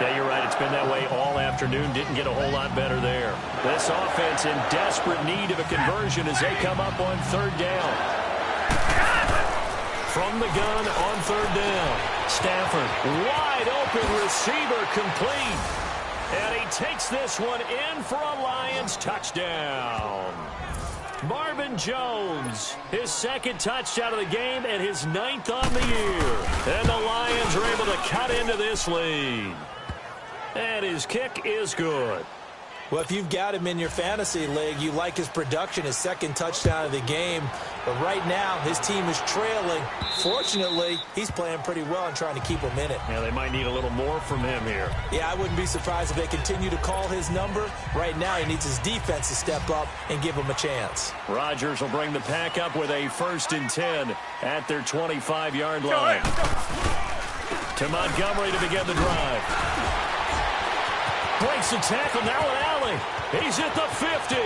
Yeah, you're right. It's been that way all afternoon. Didn't get a whole lot better there. This offense in desperate need of a conversion as they come up on third down. From the gun on third down. Stafford, wide open receiver complete. And he takes this one in for a Lions touchdown. Marvin Jones, his 2nd touchdown of the game and his 9th on the year. And the Lions are able to cut into this lead. And his kick is good. Well, if you've got him in your fantasy league, you like his production, his 2nd touchdown of the game. But right now, his team is trailing. Fortunately, he's playing pretty well and trying to keep him in it. Yeah, they might need a little more from him here. Yeah, I wouldn't be surprised if they continue to call his number. Right now, he needs his defense to step up and give him a chance. Rodgers will bring the pack up with a 1st and 10 at their 25-yard line. To Montgomery to begin the drive. Breaks the tackle now with Alley. He's at the 50.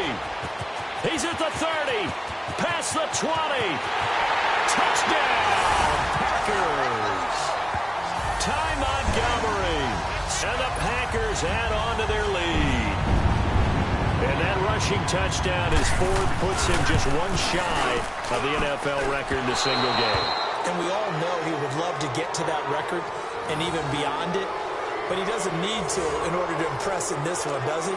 He's at the 30. Past the 20. Touchdown, Packers. Ty Montgomery. And the Packers add on to their lead. And that rushing touchdown is 4th, puts him just 1 shy of the NFL record in a single game. And we all know he would love to get to that record and even beyond it. But he doesn't need to in order to impress in this one, does he?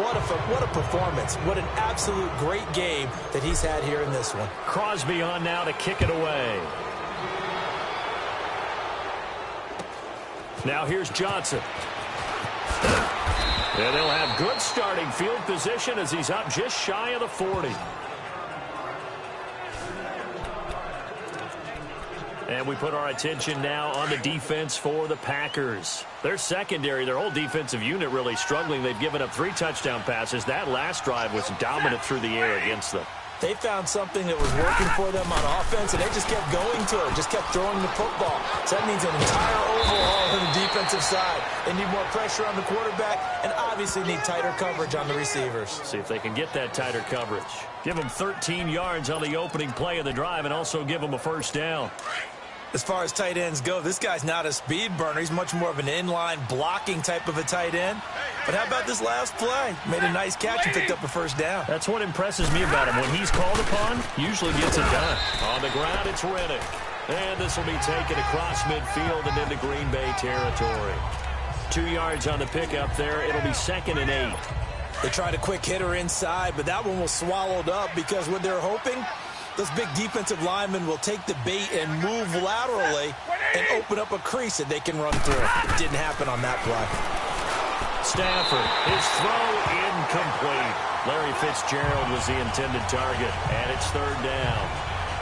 What a performance. What an absolute great game that he's had here in this one. Crosby on now to kick it away. Now here's Johnson. And they'll have good starting field position as he's up just shy of the 40. And we put our attention now on the defense for the Packers. Their secondary, their whole defensive unit really struggling. They've given up 3 touchdown passes. That last drive was dominant through the air against them. They found something that was working for them on offense, and they just kept going to it, just kept throwing the football. So that means an entire overhaul on the defensive side. They need more pressure on the quarterback and obviously need tighter coverage on the receivers. See if they can get that tighter coverage. Give them 13 yards on the opening play of the drive and also give them a first down. As far as tight ends go, this guy's not a speed burner. He's much more of an inline blocking type of a tight end. But how about this last play? Made a nice catch and picked up a first down. That's what impresses me about him. When he's called upon, usually gets it done. On the ground, it's Riddick. And this will be taken across midfield and into Green Bay territory. 2 yards on the pickup there. It'll be 2nd and 8. They tried a quick hitter inside, but that one was swallowed up because what they're hoping, those big defensive linemen will take the bait and move laterally and open up a crease that they can run through. It didn't happen on that play. Stafford, his throw incomplete. Larry Fitzgerald was the intended target, and it's 3rd down.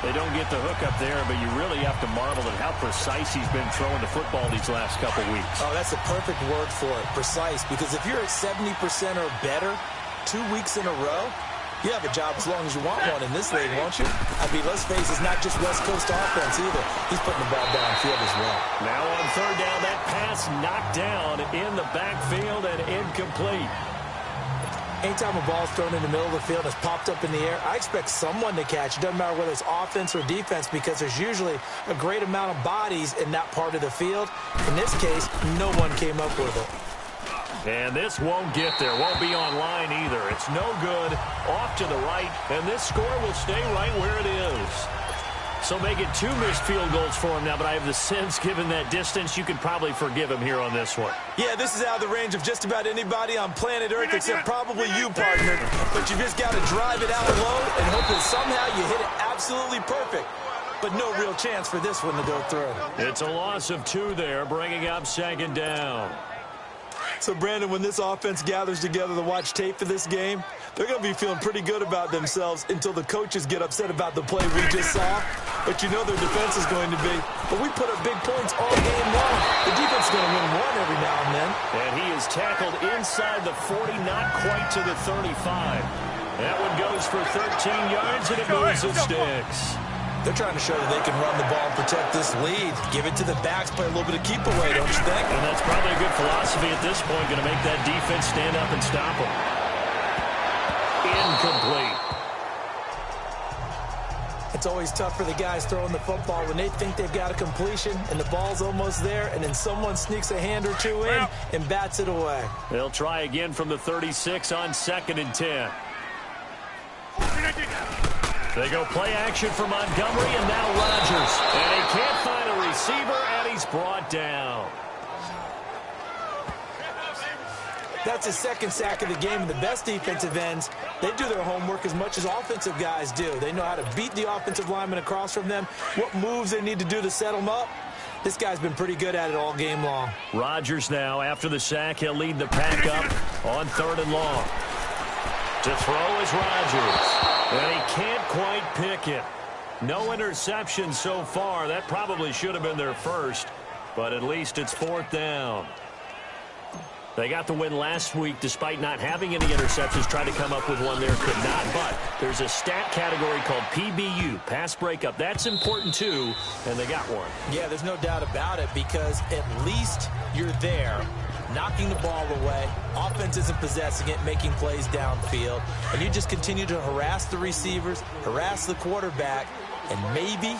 They don't get the hook up there, but you really have to marvel at how precise he's been throwing the football these last couple weeks. Oh, that's a perfect word for it, precise, because if you're at 70% or better 2 weeks in a row, you have a job as long as you want one in this league, won't you? I mean, let's face it, it's not just West Coast offense either. He's putting the ball downfield as well. Now on 3rd down, that pass knocked down in the backfield and incomplete. Anytime a ball's thrown in the middle of the field and it's popped up in the air, I expect someone to catch. It doesn't matter whether it's offense or defense because there's usually a great amount of bodies in that part of the field. In this case, no one came up with it. And this won't get there. Won't be on line either. It's no good. Off to the right. And this score will stay right where it is. So make it 2 missed field goals for him now, but I have the sense, given that distance, you could probably forgive him here on this one. Yeah, this is out of the range of just about anybody on planet Earth except probably you, partner. But you just got to drive it out low and hope that somehow you hit it absolutely perfect. But no real chance for this one to go through. It's a loss of 2 there, bringing up 2nd down. So, Brandon, when this offense gathers together to watch tape for this game, they're going to be feeling pretty good about themselves until the coaches get upset about the play we just saw. But you know their defense is going to be. But we put up big points all game long. The defense is going to win one every now and then. And he is tackled inside the 40, not quite to the 35. That one goes for 13 yards, and it moves the sticks. They're trying to show that they can run the ball and protect this lead. Give it to the backs, play a little bit of keep away, don't you think? And that's probably a good philosophy at this point, going to make that defense stand up and stop them. Incomplete. It's always tough for the guys throwing the football when they think they've got a completion and the ball's almost there, and then someone sneaks a hand or two in and bats it away. They'll try again from the 36 on 2nd and 10. They go play action for Montgomery, and now Rodgers. And he can't find a receiver, and he's brought down. That's his 2nd sack of the game, and the best defensive ends, they do their homework as much as offensive guys do. They know how to beat the offensive lineman across from them, what moves they need to do to set them up. This guy's been pretty good at it all game long. Rodgers now, after the sack, he'll lead the pack up on 3rd and long. To throw is Rodgers. And he can't quite pick it. No interception so far. That probably should have been their first, but at least it's 4th down. They got the win last week despite not having any interceptions. Tried to come up with one there, could not. But there's a stat category called PBU, pass breakup. That's important too, and they got one. Yeah, there's no doubt about it because at least you're there, knocking the ball away. Offense isn't possessing it, making plays downfield. And you just continue to harass the receivers, harass the quarterback, and maybe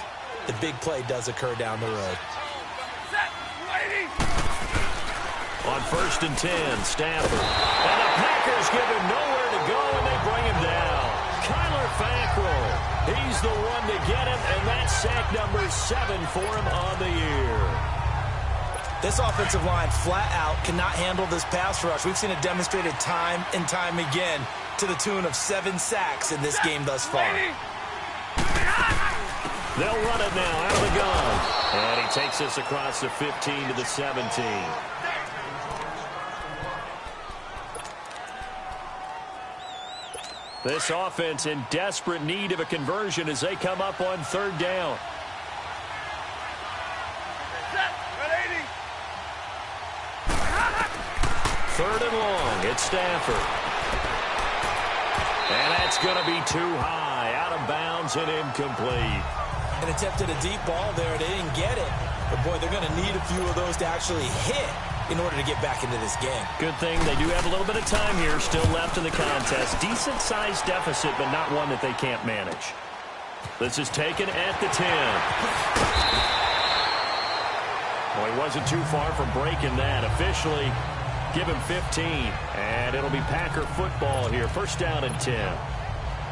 the big play does occur down the road. On 1st and 10, Stafford. And the Packers give him nowhere to go, and they bring him down. Kyler Fackrell, he's the one to get him, and that's sack number 7 for him on the year. This offensive line flat out cannot handle this pass rush. We've seen it demonstrated time and time again to the tune of 7 sacks in this game thus far. They'll run it now out of the gun. And he takes us across the 15 to the 17. This offense in desperate need of a conversion as they come up on 3rd down. Third and long, it's Stafford. And that's going to be too high, out of bounds and incomplete. And attempted a deep ball there. They didn't get it. But, boy, they're going to need a few of those to actually hit in order to get back into this game. Good thing they do have a little bit of time here still left in the contest. Decent-sized deficit, but not one that they can't manage. This is taken at the 10. Well, he wasn't too far from breaking that. Officially, give him 15. And it'll be Packer football here. 1st down and 10.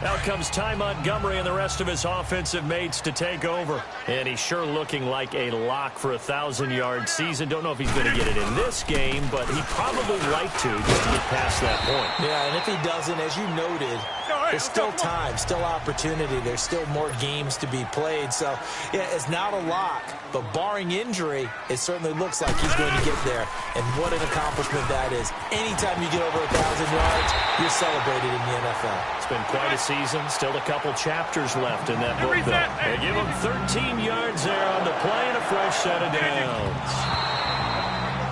Now comes Ty Montgomery and the rest of his offensive mates to take over. And he's sure looking like a lock for a 1,000-yard season. Don't know if he's going to get it in this game, but he'd probably like to just to get past that point. Yeah, and if he doesn't, as you noted, there's still time, still opportunity. There's still more games to be played. So, yeah, it's not a lock, but barring injury, it certainly looks like he's going to get there. And what an accomplishment that is. Anytime you get over 1,000 yards, you're celebrated in the NFL. It's been quite a season. Still a couple chapters left in that book, though. They give him 13 yards there on the play and a fresh set of downs.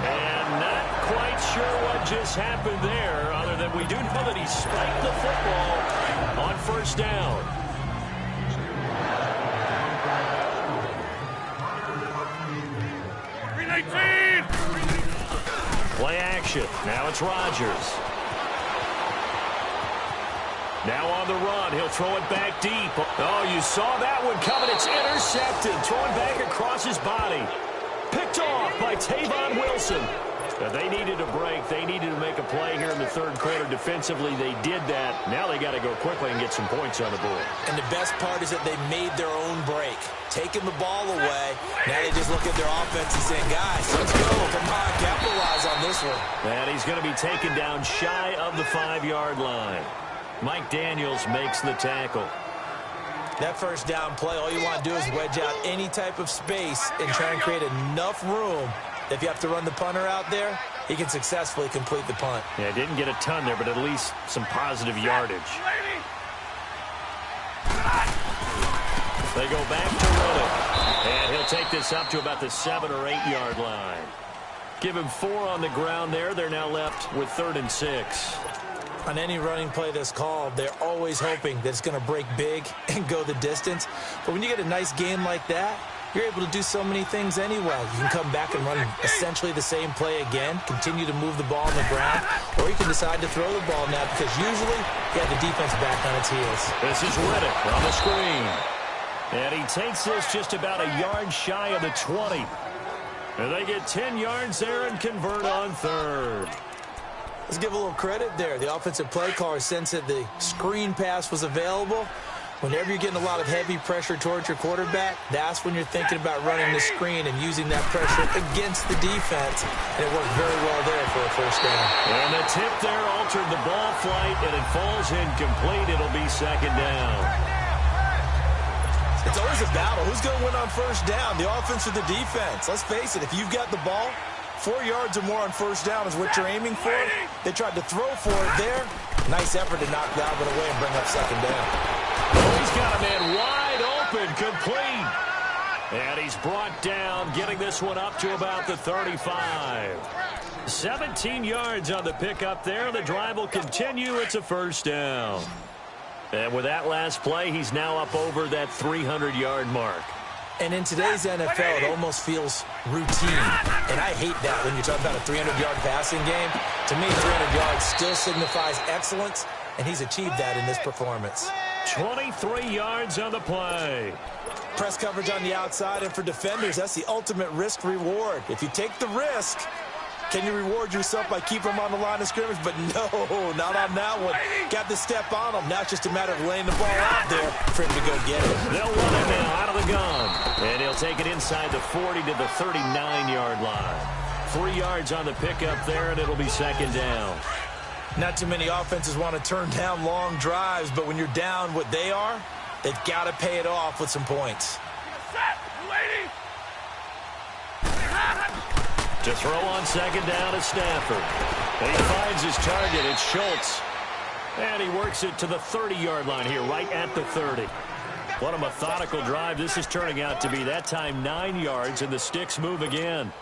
And not quite sure what just happened there, other than we do know that he spiked the football on 1st down. Play action. Now it's Rodgers. Now on the run, he'll throw it back deep. Oh, you saw that one coming. It's intercepted. Throwing back across his body. Picked off by Tavon Wilson. They needed a break. They needed to make a play here in the third quarter. Defensively, they did that. Now they got to go quickly and get some points on the board. And the best part is that they made their own break. Taking the ball away. Now they just look at their offense and saying, guys, let's go. Come on, capitalize on this one. And he's going to be taken down shy of the 5-yard line. Mike Daniels makes the tackle. That first down play, all you want to do is wedge out any type of space and try and create enough room. If you have to run the punter out there, he can successfully complete the punt. Yeah, didn't get a ton there, but at least some positive yardage. They go back to Riddick. And he'll take this up to about the 7- or 8-yard line. Give him 4 on the ground there. They're now left with 3rd and 6. On any running play that's called, they're always hoping that it's going to break big and go the distance. But when you get a nice game like that, you're able to do so many things anyway. You can come back and run essentially the same play again, continue to move the ball on the ground, or you can decide to throw the ball now because usually you have the defense back on its heels. This is Riddick on the screen. And he takes this just about a yard shy of the 20. And they get 10 yards there and convert on 3rd. Let's give a little credit there. The offensive play caller sensed that the screen pass was available. Whenever you're getting a lot of heavy pressure towards your quarterback, that's when you're thinking about running the screen and using that pressure against the defense. And it worked very well there for a first down. And the tip there altered the ball flight, and it falls incomplete. It'll be 2nd down. It's always a battle. Who's going to win on first down, the offense or the defense? Let's face it, if you've got the ball, 4 yards or more on first down is what you're aiming for. They tried to throw for it there. Nice effort to knock that one away and bring up 2nd down. Oh, he's got a man wide open, complete. And he's brought down, getting this one up to about the 35. 17 yards on the pickup there. The drive will continue. It's a first down. And with that last play, he's now up over that 300-yard mark. And in today's NFL, it almost feels routine. And I hate that when you're talking about a 300-yard passing game. To me, 300 yards still signifies excellence, and he's achieved that in this performance. 23 yards on the play. Press coverage on the outside, and for defenders, that's the ultimate risk-reward. If you take the risk, can you reward yourself by keeping them on the line of scrimmage? But no, not on that one. Got the step on them. Now it's just a matter of laying the ball out there for him to go get it. They'll run it now out of the gun. And he'll take it inside the 40 to the 39-yard line. 3 yards on the pickup there, and it'll be 2nd down. Not too many offenses want to turn down long drives, but when you're down what they are, they've got to pay it off with some points. To throw on 2nd down is Stafford. And he finds his target. It's Schultz. And he works it to the 30-yard line here, right at the 30. What a methodical drive this is turning out to be. That time 9 yards, and the sticks move again.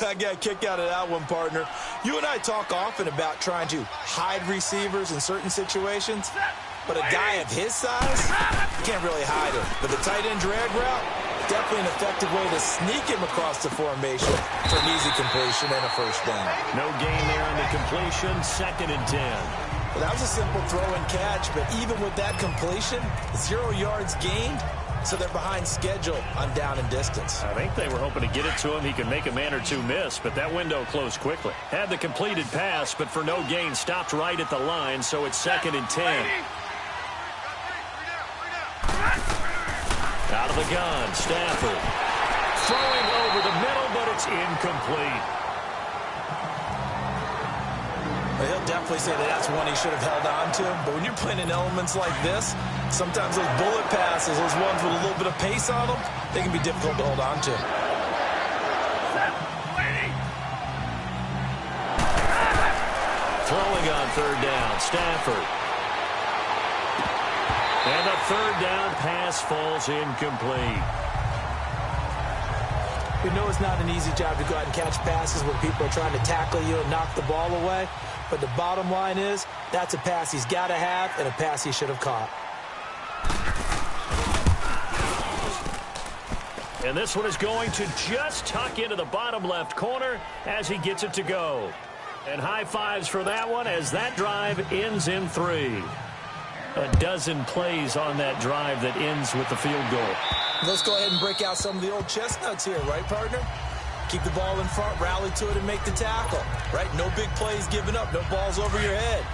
I got a kick out of that one, partner. You and I talk often about trying to hide receivers in certain situations, but a guy of his size, you can't really hide him. But the tight end drag route, definitely an effective way to sneak him across the formation for an easy completion and a first down. No gain there on the completion, 2nd and 10. Well, that was a simple throw and catch, but even with that completion, 0 yards gained, so they're behind schedule on down and distance. I think they were hoping to get it to him. He could make a man or two miss, but that window closed quickly. Had the completed pass, but for no gain, stopped right at the line, so it's 2nd and 10. Out of the gun, Stafford. Throwing over the middle, but it's incomplete. Well, he'll definitely say that that's one he should have held on to. But when you're playing in elements like this, sometimes those bullet passes, those ones with a little bit of pace on them, they can be difficult to hold on to. Throwing on 3rd down, Stafford. And the 3rd down pass falls incomplete. We know it's not an easy job to go out and catch passes when people are trying to tackle you and knock the ball away. But the bottom line is, that's a pass he's got to have and a pass he should have caught. And this one is going to just tuck into the bottom left corner as he gets it to go. And high fives for that one as that drive ends in 3. a dozen plays on that drive that ends with the field goal. Let's go ahead and break out some of the old chestnuts here, right, partner? Keep the ball in front, rally to it, and make the tackle, right? No big plays given up, no balls over your head.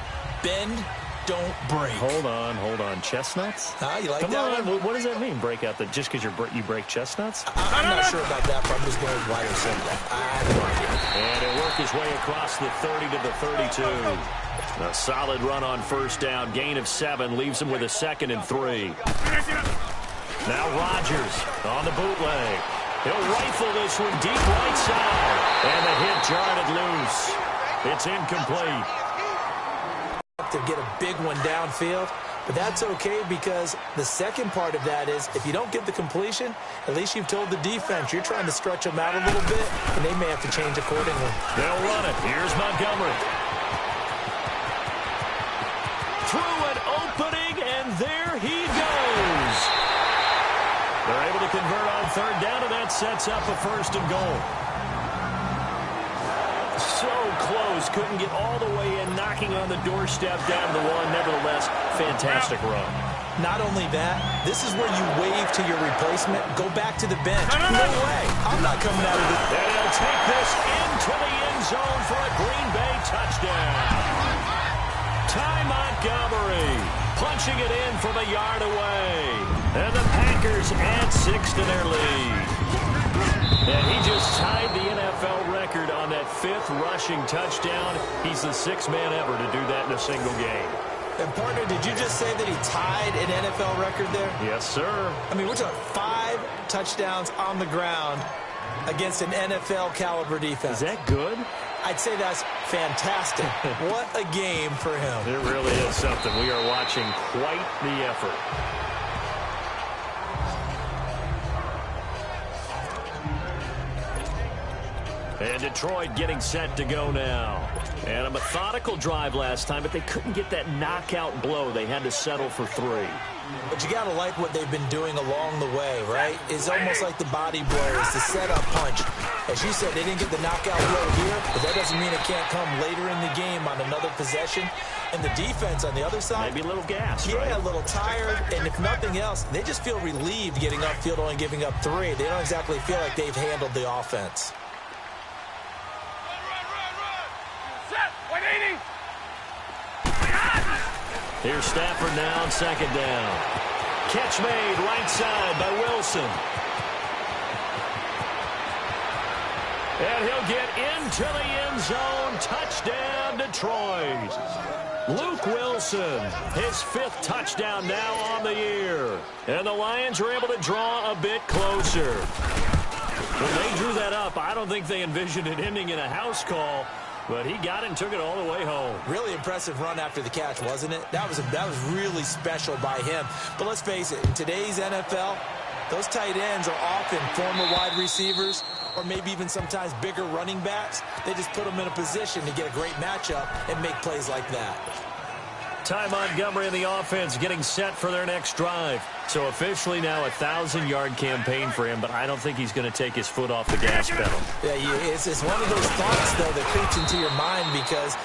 Bend, don't break. Hold on. Chestnuts? You like Come that on. one? What does that mean, break out just because you break chestnuts? I'm not sure about that, but I'm just going with why they said that. I have no idea. And he'll work his way across the 30 to the 32. A solid run on first down. Gain of 7 leaves him with a 2nd and 3. Now Rodgers on the bootleg. He'll rifle this one deep right side. And the hit jarred it loose. It's incomplete. To get a big one downfield, but that's okay because the second part of that is if you don't get the completion, at least you've told the defense you're trying to stretch them out a little bit, and they may have to change accordingly. They'll run it. Here's Montgomery. Through an opening, and there he goes. They're able to convert on third down, and that sets up a 1st and goal. So close, couldn't get all the way in, knocking on the doorstep down the one. Nevertheless, fantastic run. Not only that, this is where you wave to your replacement, go back to the bench. No way, I'm not coming out of this. And he'll take this into the end zone for a Green Bay touchdown. Ty Montgomery punching it in from a yard away. And the Packers add 6 to their lead. And he just tied the NFL record on that 5th rushing touchdown. He's the 6th man ever to do that in a single game. And, partner, did you just say that he tied an NFL record there? Yes, sir. I mean, we're talking 5 touchdowns on the ground against an NFL-caliber defense. Is that good? I'd say that's fantastic. What a game for him. It really is something. We are watching quite the effort. And Detroit getting set to go now. And a methodical drive last time, but they couldn't get that knockout blow. They had to settle for 3. But you got to like what they've been doing along the way, right? It's almost like the body blows, the setup punch. As you said, they didn't get the knockout blow here, but that doesn't mean it can't come later in the game on another possession. And the defense on the other side, maybe a little gas, yeah, right? A little tired. And if nothing else, they just feel relieved getting upfield, only giving up 3. They don't exactly feel like they've handled the offense. Here's Stafford now on 2nd down. Catch made right side by Wilson. And he'll get into the end zone. Touchdown, Detroit. Luke Wilson, his 5th touchdown now on the year. And the Lions are able to draw a bit closer. When they drew that up, I don't think they envisioned it ending in a house call. But he got it and took it all the way home. Really impressive run after the catch, wasn't it? That was really special by him. But let's face it, in today's NFL, those tight ends are often former wide receivers or maybe even sometimes bigger running backs. They just put them in a position to get a great matchup and make plays like that. Ty Montgomery and the offense getting set for their next drive. So officially now a 1,000-yard campaign for him, but I don't think he's going to take his foot off the gas pedal. Yeah, it's one of those thoughts, though, that creeps into your mind because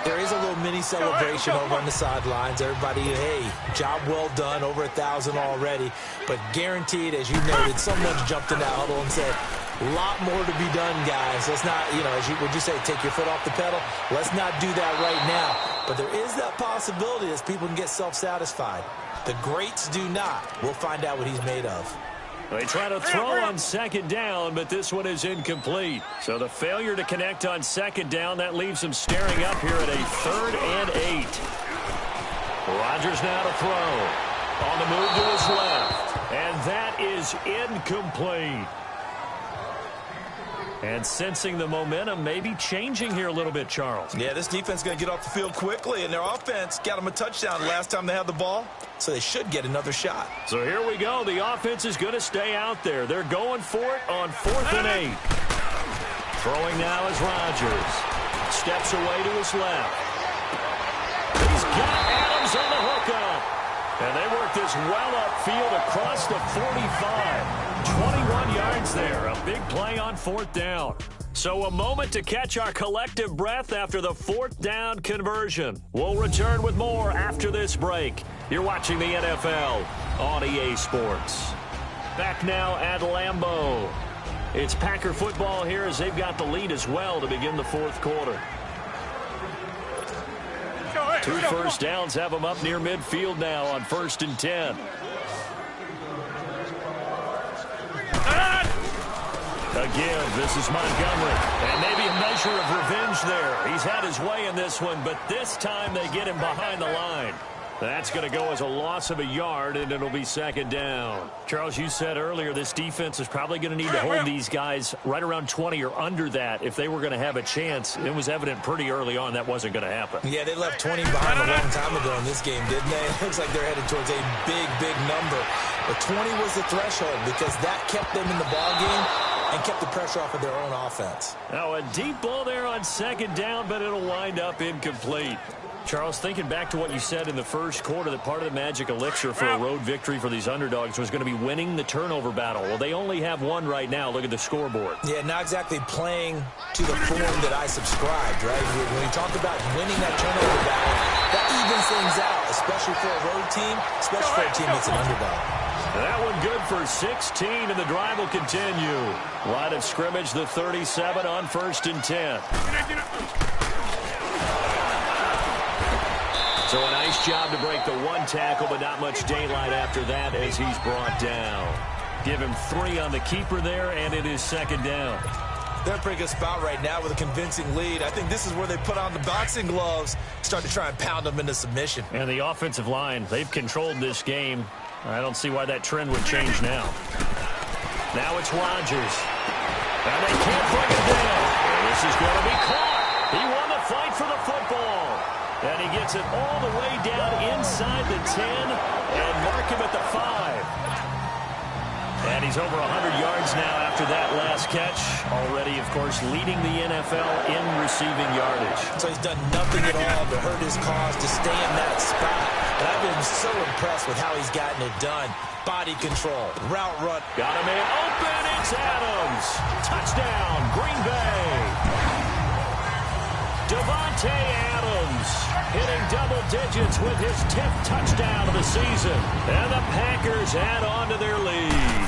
there is a little mini celebration over on the sidelines. Everybody, hey, job well done, over 1,000 already. But guaranteed, as you noted, someone's jumped in that huddle and said, a lot more to be done, guys. Let's not, would you say, take your foot off the pedal? Let's not do that right now. But there is that possibility that people can get self-satisfied. The greats do not. We'll find out what he's made of. They try to throw on 2nd down, but this one is incomplete. So the failure to connect on 2nd down, that leaves him staring up here at a 3rd and 8. Rodgers now to throw. On the move to his left. And that is incomplete. And sensing the momentum maybe changing here a little bit, Charles. Yeah, this defense is going to get off the field quickly, and their offense got them a touchdown last time they had the ball, so they should get another shot. So here we go. The offense is going to stay out there. They're going for it on 4th and 8. Throwing now is Rodgers. Steps away to his left. He's got Adams on the hookup. And they work this well upfield across the 45. 21 yards there. A big play on 4th down. So a moment to catch our collective breath after the 4th down conversion. We'll return with more after this break. You're watching the NFL on EA Sports. Back now at Lambeau. It's Packer football here as they've got the lead as well to begin the fourth quarter. 2 first downs have them up near midfield now on 1st and 10. Again, this is Montgomery. And maybe a measure of revenge there. He's had his way in this one, but this time they get him behind the line. That's going to go as a loss of a yard, and it'll be 2nd down. Charles, you said earlier this defense is probably going to need to hold these guys right around 20 or under that if they were going to have a chance. It was evident pretty early on that wasn't going to happen. Yeah, they left 20 behind a long time ago in this game, didn't they? It looks like they're headed towards a big, big number. But 20 was the threshold because that kept them in the ball game and kept the pressure off of their own offense. Now a deep ball there on 2nd down, but it'll wind up incomplete. Charles, thinking back to what you said in the first quarter, that part of the magic elixir for a road victory for these underdogs was going to be winning the turnover battle. Well, they only have one right now. Look at the scoreboard. Yeah, not exactly playing to the form that I subscribed, right? When you talk about winning that turnover battle, that evens things out, especially for a road team, especially for a team that's an underdog. That one good for 16, and the drive will continue. Line of scrimmage, the 37 on 1st and 10. So a nice job to break the 1 tackle, but not much daylight after that as he's brought down. Give him 3 on the keeper there, and it is 2nd down. They're in a pretty good spot right now with a convincing lead. I think this is where they put on the boxing gloves, start to try and pound them into submission. And the offensive line, they've controlled this game. I don't see why that trend would change now. Now it's Rodgers. And they can't bring it down. And this is going to be caught. He won the fight for the football. And he gets it all the way down inside the 10 and mark him at the 5. And he's over 100 yards now after that last catch. Already, of course, leading the NFL in receiving yardage. So he's done nothing at all to hurt his cause, to stay in that spot. But I've been so impressed with how he's gotten it done. Body control, route run. Got a man open. It's Adams. Touchdown, Green Bay. Davante Adams hitting double digits with his 10th touchdown of the season. And the Packers add on to their lead.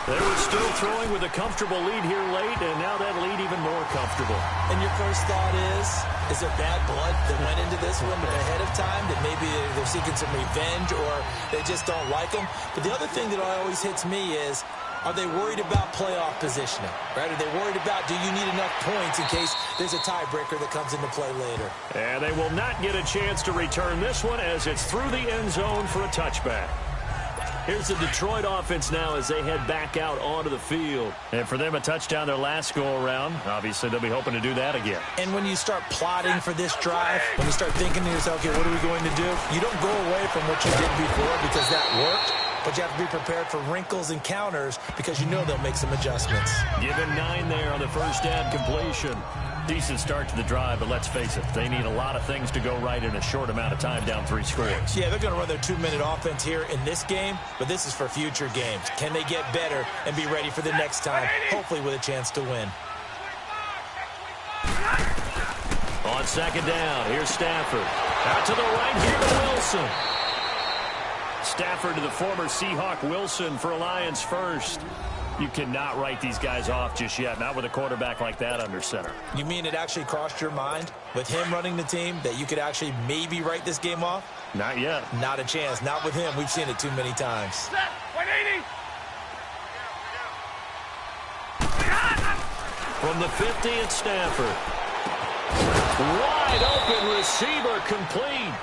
They were still throwing with a comfortable lead here late, and now that lead even more comfortable. And your first thought is there bad blood that went into this one ahead of time, that maybe they're seeking some revenge or they just don't like them? But the other thing that always hits me is, are they worried about playoff positioning? Right? Are they worried about, do you need enough points in case there's a tiebreaker that comes into play later? And they will not get a chance to return this one as it's through the end zone for a touchback. Here's the Detroit offense now as they head back out onto the field. And for them, a touchdown their last go-around. Obviously, they'll be hoping to do that again. And when you start plotting for this drive, when you start thinking to yourself, okay, what are we going to do? You don't go away from what you did before because that worked. But you have to be prepared for wrinkles and counters because you know they'll make some adjustments. Give him 9 there on the first down completion. Decent start to the drive, but let's face it, they need a lot of things to go right in a short amount of time, down 3 scores. Yeah, they're going to run their 2-minute offense here in this game, but this is for future games. Can they get better and be ready for the next time, hopefully with a chance to win? On 2nd down, here's Stafford. Out to the right here to Wilson. Stafford to the former Seahawk Wilson for Lions first. You cannot write these guys off just yet, not with a quarterback like that under center. You mean it actually crossed your mind with him running the team that you could actually maybe write this game off? Not yet. Not a chance. Not with him. We've seen it too many times. 180. From the 50, it's Stafford. Wide open receiver complete.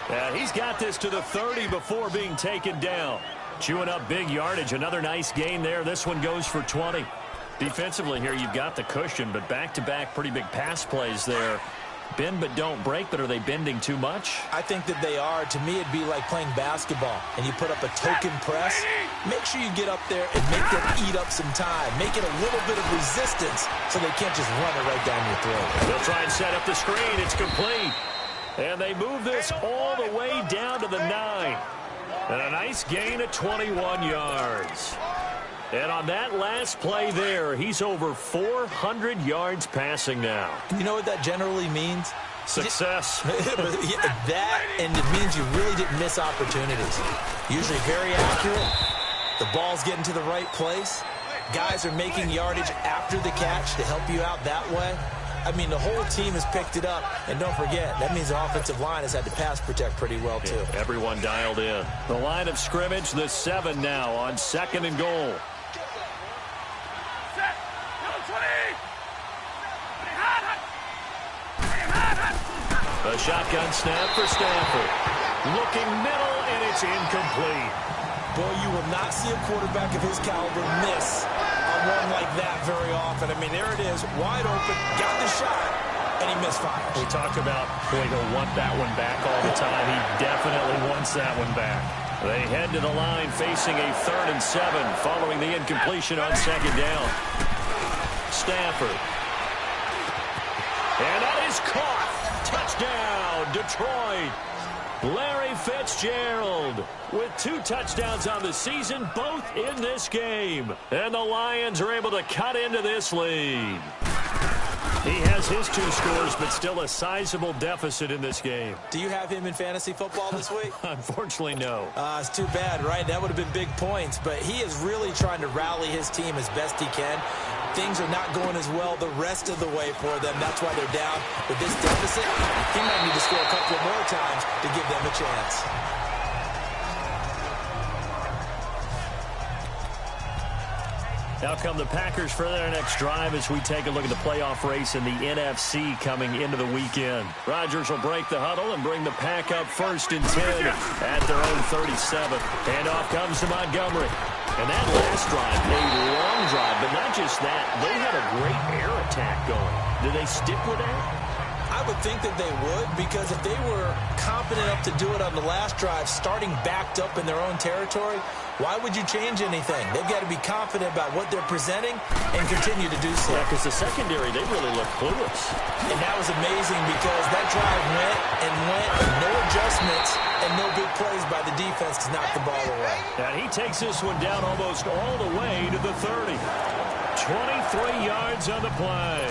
And he's got this to the 30 before being taken down. Chewing up big yardage. Another nice gain there. This one goes for 20. Defensively here, you've got the cushion, but back-to-back pretty big pass plays there. Bend but don't break, but are they bending too much? I think that they are. To me, it'd be like playing basketball, and you put up a token press. Make sure you get up there and make them eat up some time. Make it a little bit of resistance so they can't just run it right down your throat. They'll try and set up the screen. It's complete. And they move this all the way down to the 9. And a nice gain of 21 yards. And on that last play there, he's over 400 yards passing now. You know what that generally means? Success. That, and it means you really didn't miss opportunities. Usually very accurate. The ball's getting to the right place. Guys are making yardage after the catch to help you out that way. I mean, the whole team has picked it up. And don't forget, that means the offensive line has had to pass protect pretty well, too. Yeah, everyone dialed in. The line of scrimmage, the 7 now on 2nd and goal. Set. Yellow 20. A shotgun snap for Stanford. Looking middle, and it's incomplete. Boy, you will not see a quarterback of his caliber miss on one like that very often. I mean, there it is, wide open, got the shot, and he misfires. We talk about, boy, he'll want that one back all the time. He definitely wants that one back. They head to the line facing a 3rd and 7 following the incompletion on 2nd down. Stafford. And that is caught. Touchdown, Detroit. Larry Fitzgerald with 2 touchdowns on the season, both in this game. And the Lions are able to cut into this lead. He has his 2 scores, but still a sizable deficit in this game. Do you have him in fantasy football this week? Unfortunately, no. It's too bad, right? That would have been big points. But he is really trying to rally his team as best he can. Things are not going as well the rest of the way for them. That's why they're down. With this deficit, he might need to score a couple of more times to give them a chance. Now come the Packers for their next drive as we take a look at the playoff race in the NFC coming into the weekend. Rodgers will break the huddle and bring the Pack up 1st and 10 at their own 37. And off comes to Montgomery. And that last drive, a long drive, but not just that. They had a great air attack going. Do they stick with that? I would think that they would, because if they were confident enough to do it on the last drive, starting backed up in their own territory, why would you change anything? They've got to be confident about what they're presenting and continue to do so. Yeah, because the secondary, they really look clueless. And that was amazing because that drive went, and no adjustments and no big plays by the defense to knock the ball away. And he takes this one down almost all the way to the 30. 23 yards on the play.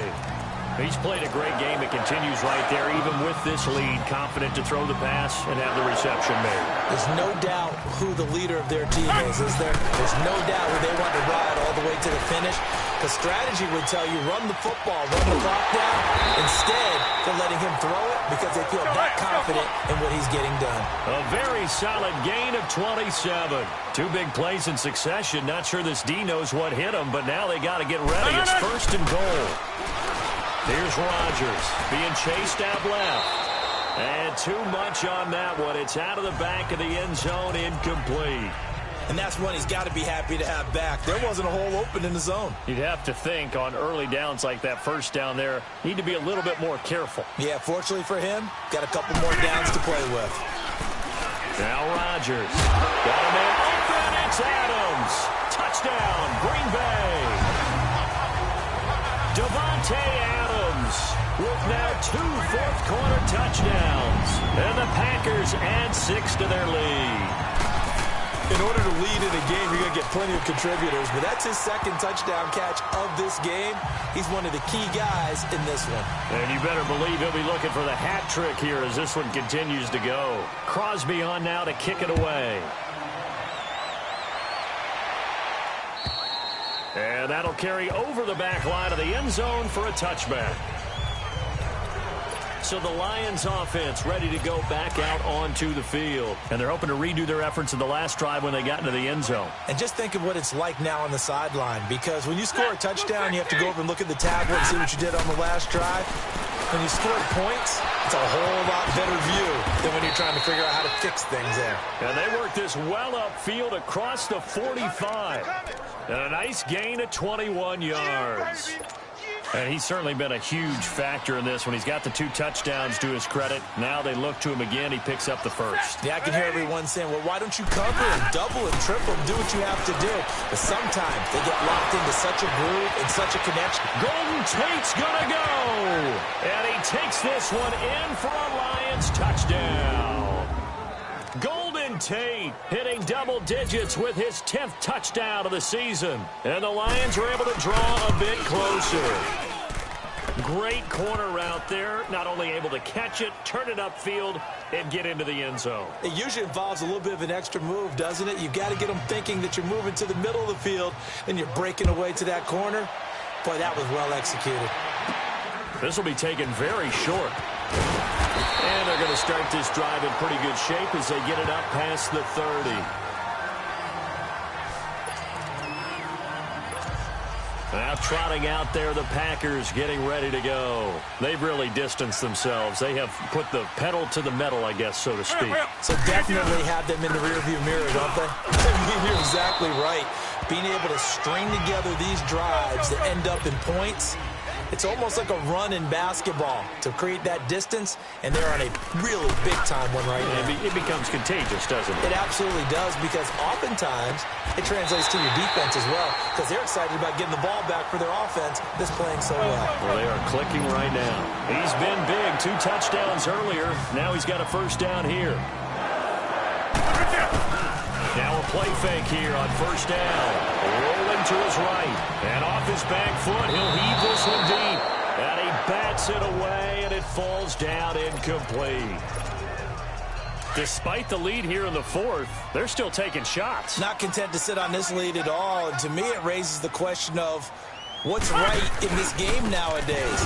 He's played a great game. It continues right there, even with this lead, confident to throw the pass and have the reception made. There's no doubt who the leader of their team is there? There's no doubt who they want to ride all the way to the finish. The strategy would tell you, run the football, run the clock down. Instead, they're letting him throw it because they feel that confident in what he's getting done. A very solid gain of 27. 2 big plays in succession. Not sure this D knows what hit him, but now they got to get ready. It's 1st and goal. Here's Rodgers being chased out left. And too much on that one. It's out of the back of the end zone, incomplete. And that's one he's got to be happy to have back. There wasn't a hole open in the zone. You'd have to think on early downs like that 1st down there, need to be a little bit more careful. Yeah, fortunately for him, got a couple more downs to play with. Now Rodgers. Got a man open. It's Adams. Touchdown, Green Bay. Davante Adams with now 2 fourth-quarter touchdowns. And the Packers add 6 to their lead. In order to lead in a game, you're going to get plenty of contributors, but that's his 2nd touchdown catch of this game. He's one of the key guys in this one. And you better believe he'll be looking for the hat trick here as this one continues to go. Crosby on now to kick it away. And that'll carry over the back line of the end zone for a touchback. So the Lions offense ready to go back out onto the field. And they're hoping to redo their efforts in the last drive when they got into the end zone. And just think of what it's like now on the sideline, because when you score a touchdown, you have to go over and look at the tablet and see what you did on the last drive. When you score points, it's a whole lot better view than when you're trying to figure out how to fix things there. And they work this well upfield across the 45. And a nice gain of 21 yards. And he's certainly been a huge factor in this when he's got the 2 touchdowns to his credit. Now they look to him again. He picks up the 1st. Yeah, I can hear everyone saying, well, why don't you cover and double and triple and do what you have to do? But sometimes they get locked into such a groove and such a connection. Golden Tate's going to go. And he takes this one in for a Lions touchdown. Golden Tate hitting double digits with his 10th touchdown of the season. And the Lions are able to draw a bit closer. Great corner route there. Not only able to catch it, turn it upfield, and get into the end zone. It usually involves a little bit of an extra move, doesn't it? You've got to get them thinking that you're moving to the middle of the field and you're breaking away to that corner. Boy, that was well executed. This will be taken very short. And they're going to start this drive in pretty good shape as they get it up past the 30. Now trotting out there, the Packers getting ready to go. They've really distanced themselves. They have put the pedal to the metal, I guess, so to speak. So definitely have them in the rearview mirror, don't they? You're exactly right. Being able to string together these drives that end up in points, it's almost like a run in basketball to create that distance, and they're on a really big-time one right now. It becomes contagious, doesn't it? It absolutely does, because oftentimes it translates to your defense as well, because they're excited about getting the ball back for their offense that's playing so well. Well, they are clicking right now. He's been big. 2 touchdowns earlier. Now he's got a first down here. Now a play fake here on first down. Rolling to his right. And off his back foot, he'll heave this one deep. And he bats it away, and it falls down incomplete. Despite the lead here in the fourth, they're still taking shots. Not content to sit on this lead at all. And to me, it raises the question of what's right in this game nowadays.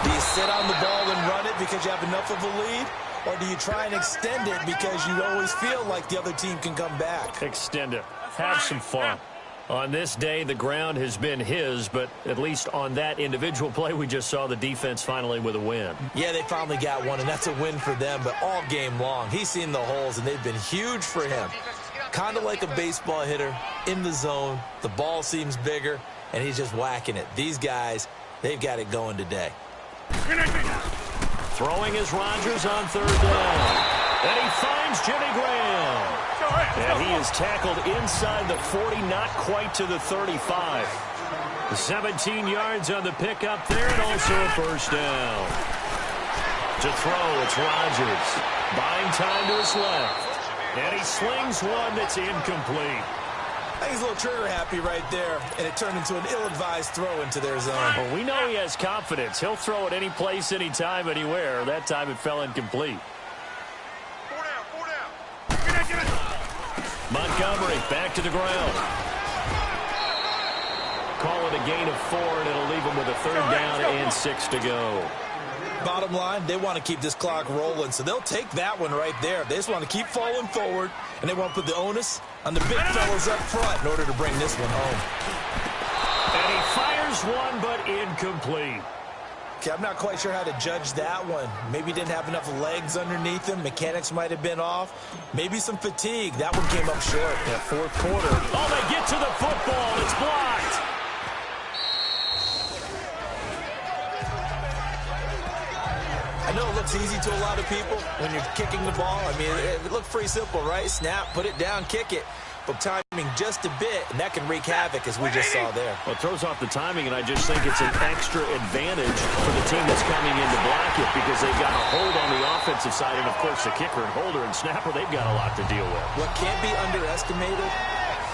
Do you sit on the ball and run it because you have enough of a lead? Or do you try and extend it because you always feel like the other team can come back? Extend it. Have some fun. On this day, the ground has been his, but at least on that individual play, we just saw the defense finally with a win. Yeah, they finally got one, and that's a win for them, but all game long, he's seen the holes, and they've been huge for him. Kind of like a baseball hitter in the zone. The ball seems bigger, and he's just whacking it. These guys, they've got it going today. Throwing is Rodgers on third down. And he finds Jimmy Graham. And he is tackled inside the 40, not quite to the 35. 17 yards on the pickup there, and also a first down. To throw, it's Rodgers. Buying time to his left. And he slings one that's incomplete. I think he's a little trigger happy right there, and it turned into an ill-advised throw into their zone. Well, we know he has confidence. He'll throw it any place, anytime, anywhere. That time it fell incomplete. Montgomery back to the ground. Call it a gain of 4, and it'll leave him with a third down and 6 to go. Bottom line, they want to keep this clock rolling, so they'll take that one right there. They just want to keep falling forward, and they want to put the onus on the big fellas up front in order to bring this one home. And he fires one, but incomplete. Okay, I'm not quite sure how to judge that one. Maybe he didn't have enough legs underneath him. Mechanics might have been off. Maybe some fatigue. That one came up short. That fourth quarter. Oh, they get to the football. It's blocked. I know it looks easy to a lot of people when you're kicking the ball. I mean, it looked pretty simple, right? Snap, put it down, kick it. But timing just a bit, and that can wreak havoc, as we just saw there. Well, it throws off the timing, and I just think it's an extra advantage for the team that's coming in to block it because they've got a hold on the offensive side, and, of course, the kicker and holder and snapper, they've got a lot to deal with. What can't be underestimated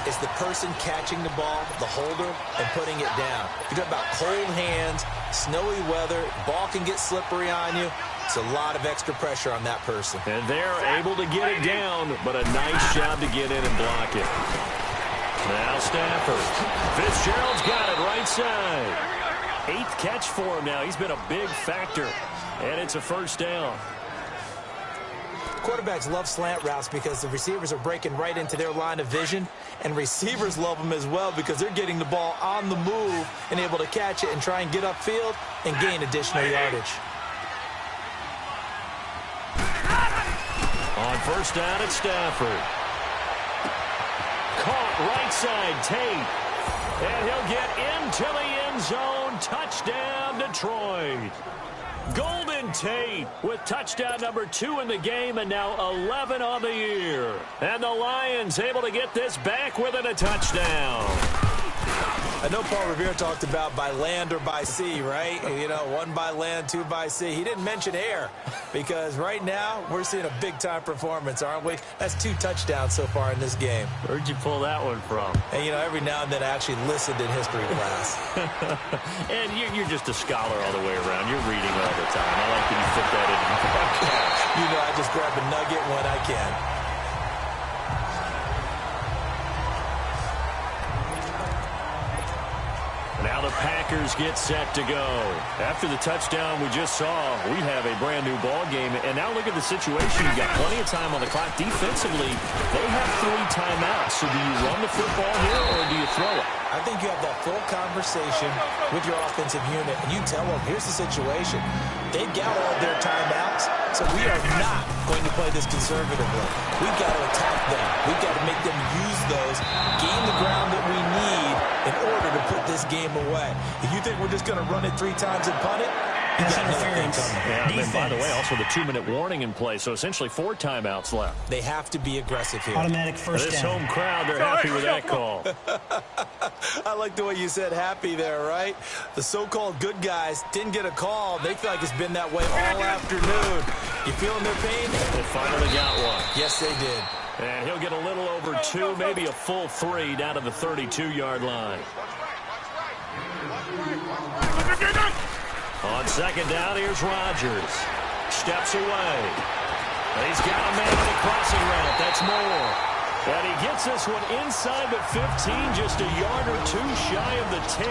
is the person catching the ball, the holder, and putting it down. You talk about cold hands, snowy weather, ball can get slippery on you. It's a lot of extra pressure on that person. And they're able to get it down, but a nice job to get in and block it. Now Stafford. Fitzgerald's got it right side. 8th catch for him now. He's been a big factor. And it's a first down. Quarterbacks love slant routes because the receivers are breaking right into their line of vision, and receivers love them as well because they're getting the ball on the move and able to catch it and try and get upfield and gain additional yardage. On first down at Stafford. Caught right side, Tate. And he'll get into the end zone. Touchdown, Detroit. Golden Tate with touchdown number 2 in the game and now 11 on the year. And the Lions able to get this back within a touchdown. I know Paul Revere talked about by land or by sea, right? You know, 1 by land, 2 by sea. He didn't mention air because right now we're seeing a big-time performance, aren't we? That's 2 touchdowns so far in this game. Where'd you pull that one from? And, you know, every now and then I actually listened in history class. And you're just a scholar all the way around. You're reading all the time. I like that you fit that into the podcast. You know, I just grab a nugget when I can. Now the Packers get set to go. After the touchdown we just saw, we have a brand new ball game. And now look at the situation. You've got plenty of time on the clock. Defensively, they have 3 timeouts. So do you run the football here or do you throw it? I think you have that full conversation with your offensive unit, and you tell them, here's the situation. They've got all their timeouts, so we are not going to play this conservatively. We've got to attack them. We've got to make them use those, gain the ground that we need in order to put this game away. If you think we're just going to run it 3 times and punt it, Pass interference. Yeah, and then, by the way, also the 2-minute warning in play, so essentially 4 timeouts left. They have to be aggressive here. Automatic first This down. home crowd, they're happy with that call. I like the way you said happy there, right? The so-called good guys didn't get a call. They feel like it's been that way all afternoon. You feeling their pain? They finally got one. Yes, they did. And he'll get a little over 2, maybe a full 3 down to the 32-yard line. On second down, here's Rodgers. Steps away. He's got a man on the crossing route. That's Moore. And he gets this one inside the 15, just a yard or 2 shy of the 10.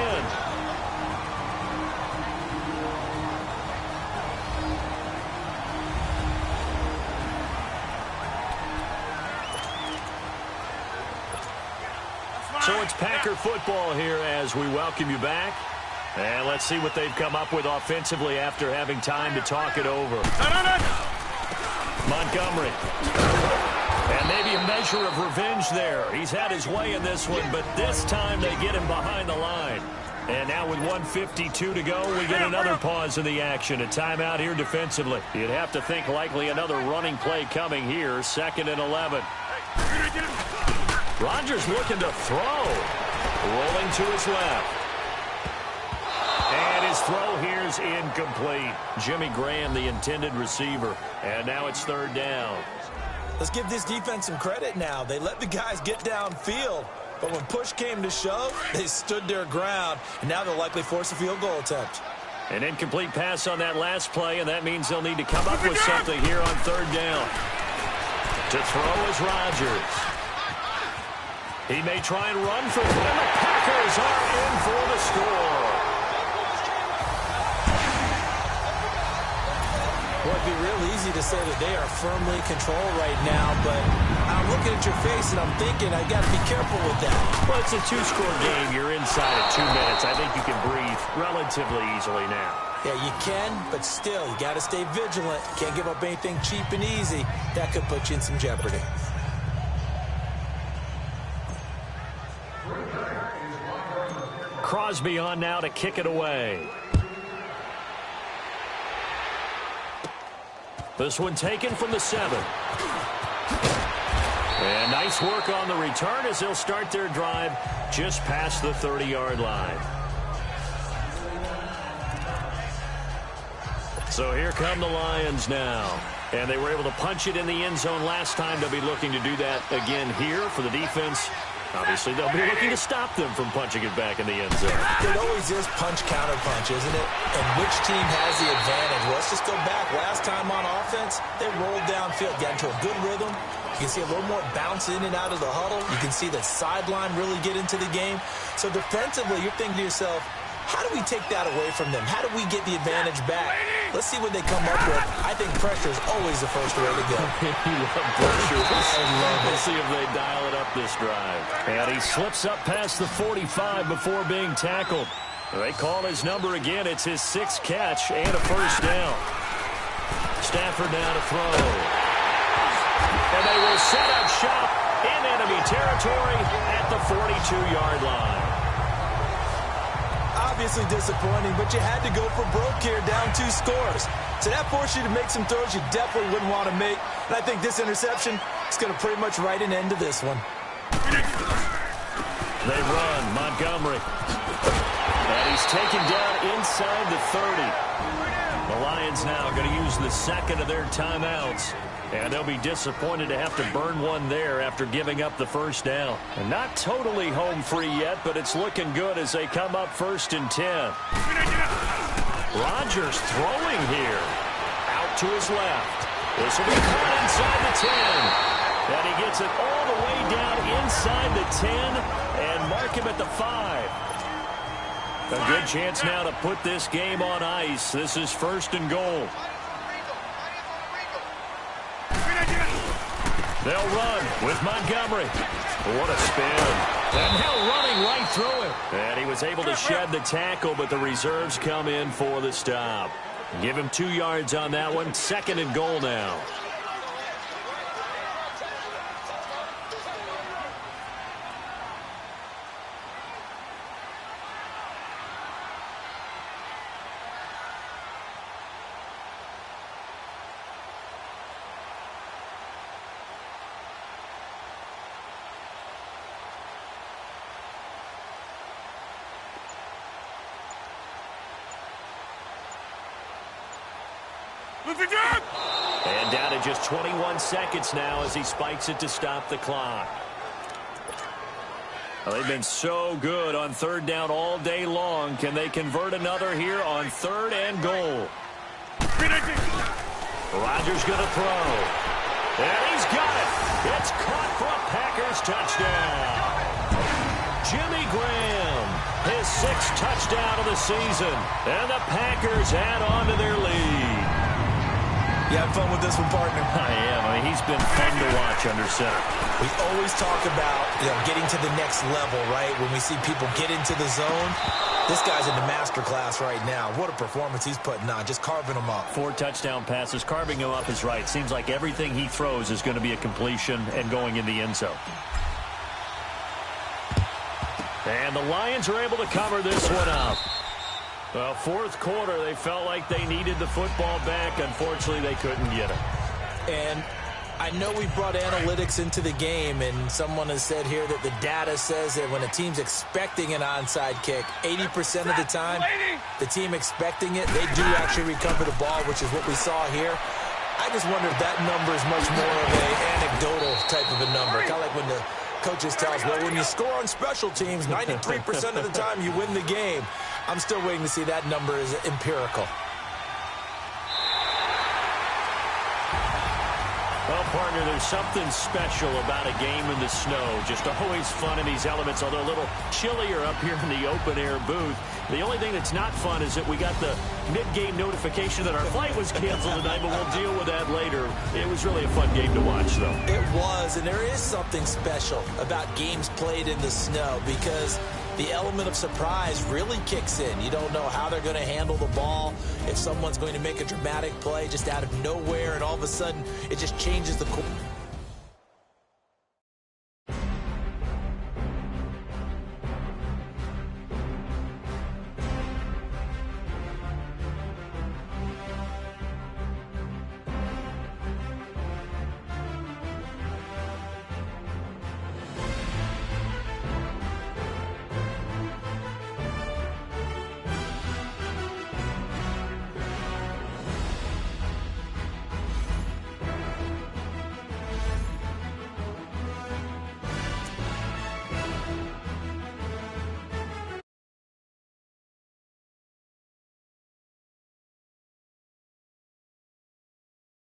So it's Packer football here as we welcome you back. And let's see what they've come up with offensively after having time to talk it over. Montgomery. And maybe a measure of revenge there. He's had his way in this one, but this time they get him behind the line. And now with 1:52 to go, we get another pause in the action. A timeout here defensively. You'd have to think likely another running play coming here. 2nd and 11. Rodgers looking to throw. Rolling to his left. And his throw here is incomplete. Jimmy Graham, the intended receiver. And now it's 3rd down. Let's give this defense some credit now. They let the guys get downfield. But when push came to shove, they stood their ground. And now they'll likely force a field goal attempt. An incomplete pass on that last play, and that means they'll need to come up with something here on 3rd down. To throw is Rodgers. He may try and run for it, and the Packers are in for the score. Well, it'd be real easy to say that they are firmly in control right now, but I'm looking at your face and I'm thinking I got to be careful with that. Well, it's a 2-score game. You're inside of 2 minutes. I think you can breathe relatively easily now. Yeah, you can, but still, you got to stay vigilant. Can't give up anything cheap and easy. That could put you in some jeopardy. Crosby on now to kick it away. This one taken from the 7. And nice work on the return as they'll start their drive just past the 30-yard line. So here come the Lions now. And they were able to punch it in the end zone last time. They'll be looking to do that again here for the defense. Obviously, they'll be looking to stop them from punching it back in the end zone. It always is punch-counter-punch, isn't it? And which team has the advantage? Well, let's just go back. Last time on offense, they rolled downfield, got into a good rhythm. You can see a little more bounce in and out of the huddle. You can see the sideline really get into the game. So defensively, you're thinking to yourself, how do we take that away from them? How do we get the advantage back? Let's see what they come up with. I think pressure is always the first way to go. You love pressure. We'll see if they dial it up this drive. And he slips up past the 45 before being tackled. They call his number again. It's his 6th catch and a first down. Stafford now to throw. And they will set up shop in enemy territory at the 42-yard line. Obviously disappointing, but you had to go for broke here, down 2 scores. So that forced you to make some throws you definitely wouldn't want to make. And I think this interception is going to pretty much write an end to this one. They run. Montgomery. He's taken down inside the 30. The Lions now going to use the second of their timeouts. And they'll be disappointed to have to burn one there after giving up the first down. And not totally home free yet, but it's looking good as they come up 1st and 10. Rodgers throwing here. Out to his left. This will be caught inside the 10. And he gets it all the way down inside the 10 and mark him at the 5. A good chance now to put this game on ice. This is 1st and goal. They'll run with Montgomery. What a spin. And Hill running right through it. And he was able to shed the tackle, but the reserves come in for the stop. Give him 2 yards on that one. 2nd and goal now. And down to just 21 seconds now as he spikes it to stop the clock. Well, they've been so good on 3rd down all day long. Can they convert another here on 3rd and goal? Rodgers going to throw. And he's got it. It's caught for a Packers touchdown. Jimmy Graham, his 6th touchdown of the season. And the Packers add on to their lead. You having fun with this one, partner? I am. I mean, he's been fun to watch under center. We always talk about, getting to the next level, right? When we see people get into the zone, this guy's in the master class right now. What a performance he's putting on, just carving them up. 4 touchdown passes. Carving him up is right. Seems like everything he throws is going to be a completion and going in the end zone. And the Lions are able to cover this one up. Well, 4th quarter, they felt like they needed the football back. Unfortunately, they couldn't get it. And I know we brought analytics into the game, and someone has said here that the data says that when a team's expecting an onside kick, 80% of the time, the team expecting it, they do actually recover the ball, which is what we saw here. I just wonder if that number is much more of an anecdotal type of a number. Kind of like when the coaches tell us, well, when you score on special teams, 93% of the time you win the game. I'm still waiting to see that number is empirical. Well, partner, there's something special about a game in the snow. Just always fun in these elements, although a little chillier up here in the open-air booth. The only thing that's not fun is that we got the mid-game notification that our flight was canceled tonight, but we'll deal with that later. It was really a fun game to watch, though. It was, and there is something special about games played in the snow because the element of surprise really kicks in. You don't know how they're going to handle the ball, if someone's going to make a dramatic play just out of nowhere, and all of a sudden it just changes the course.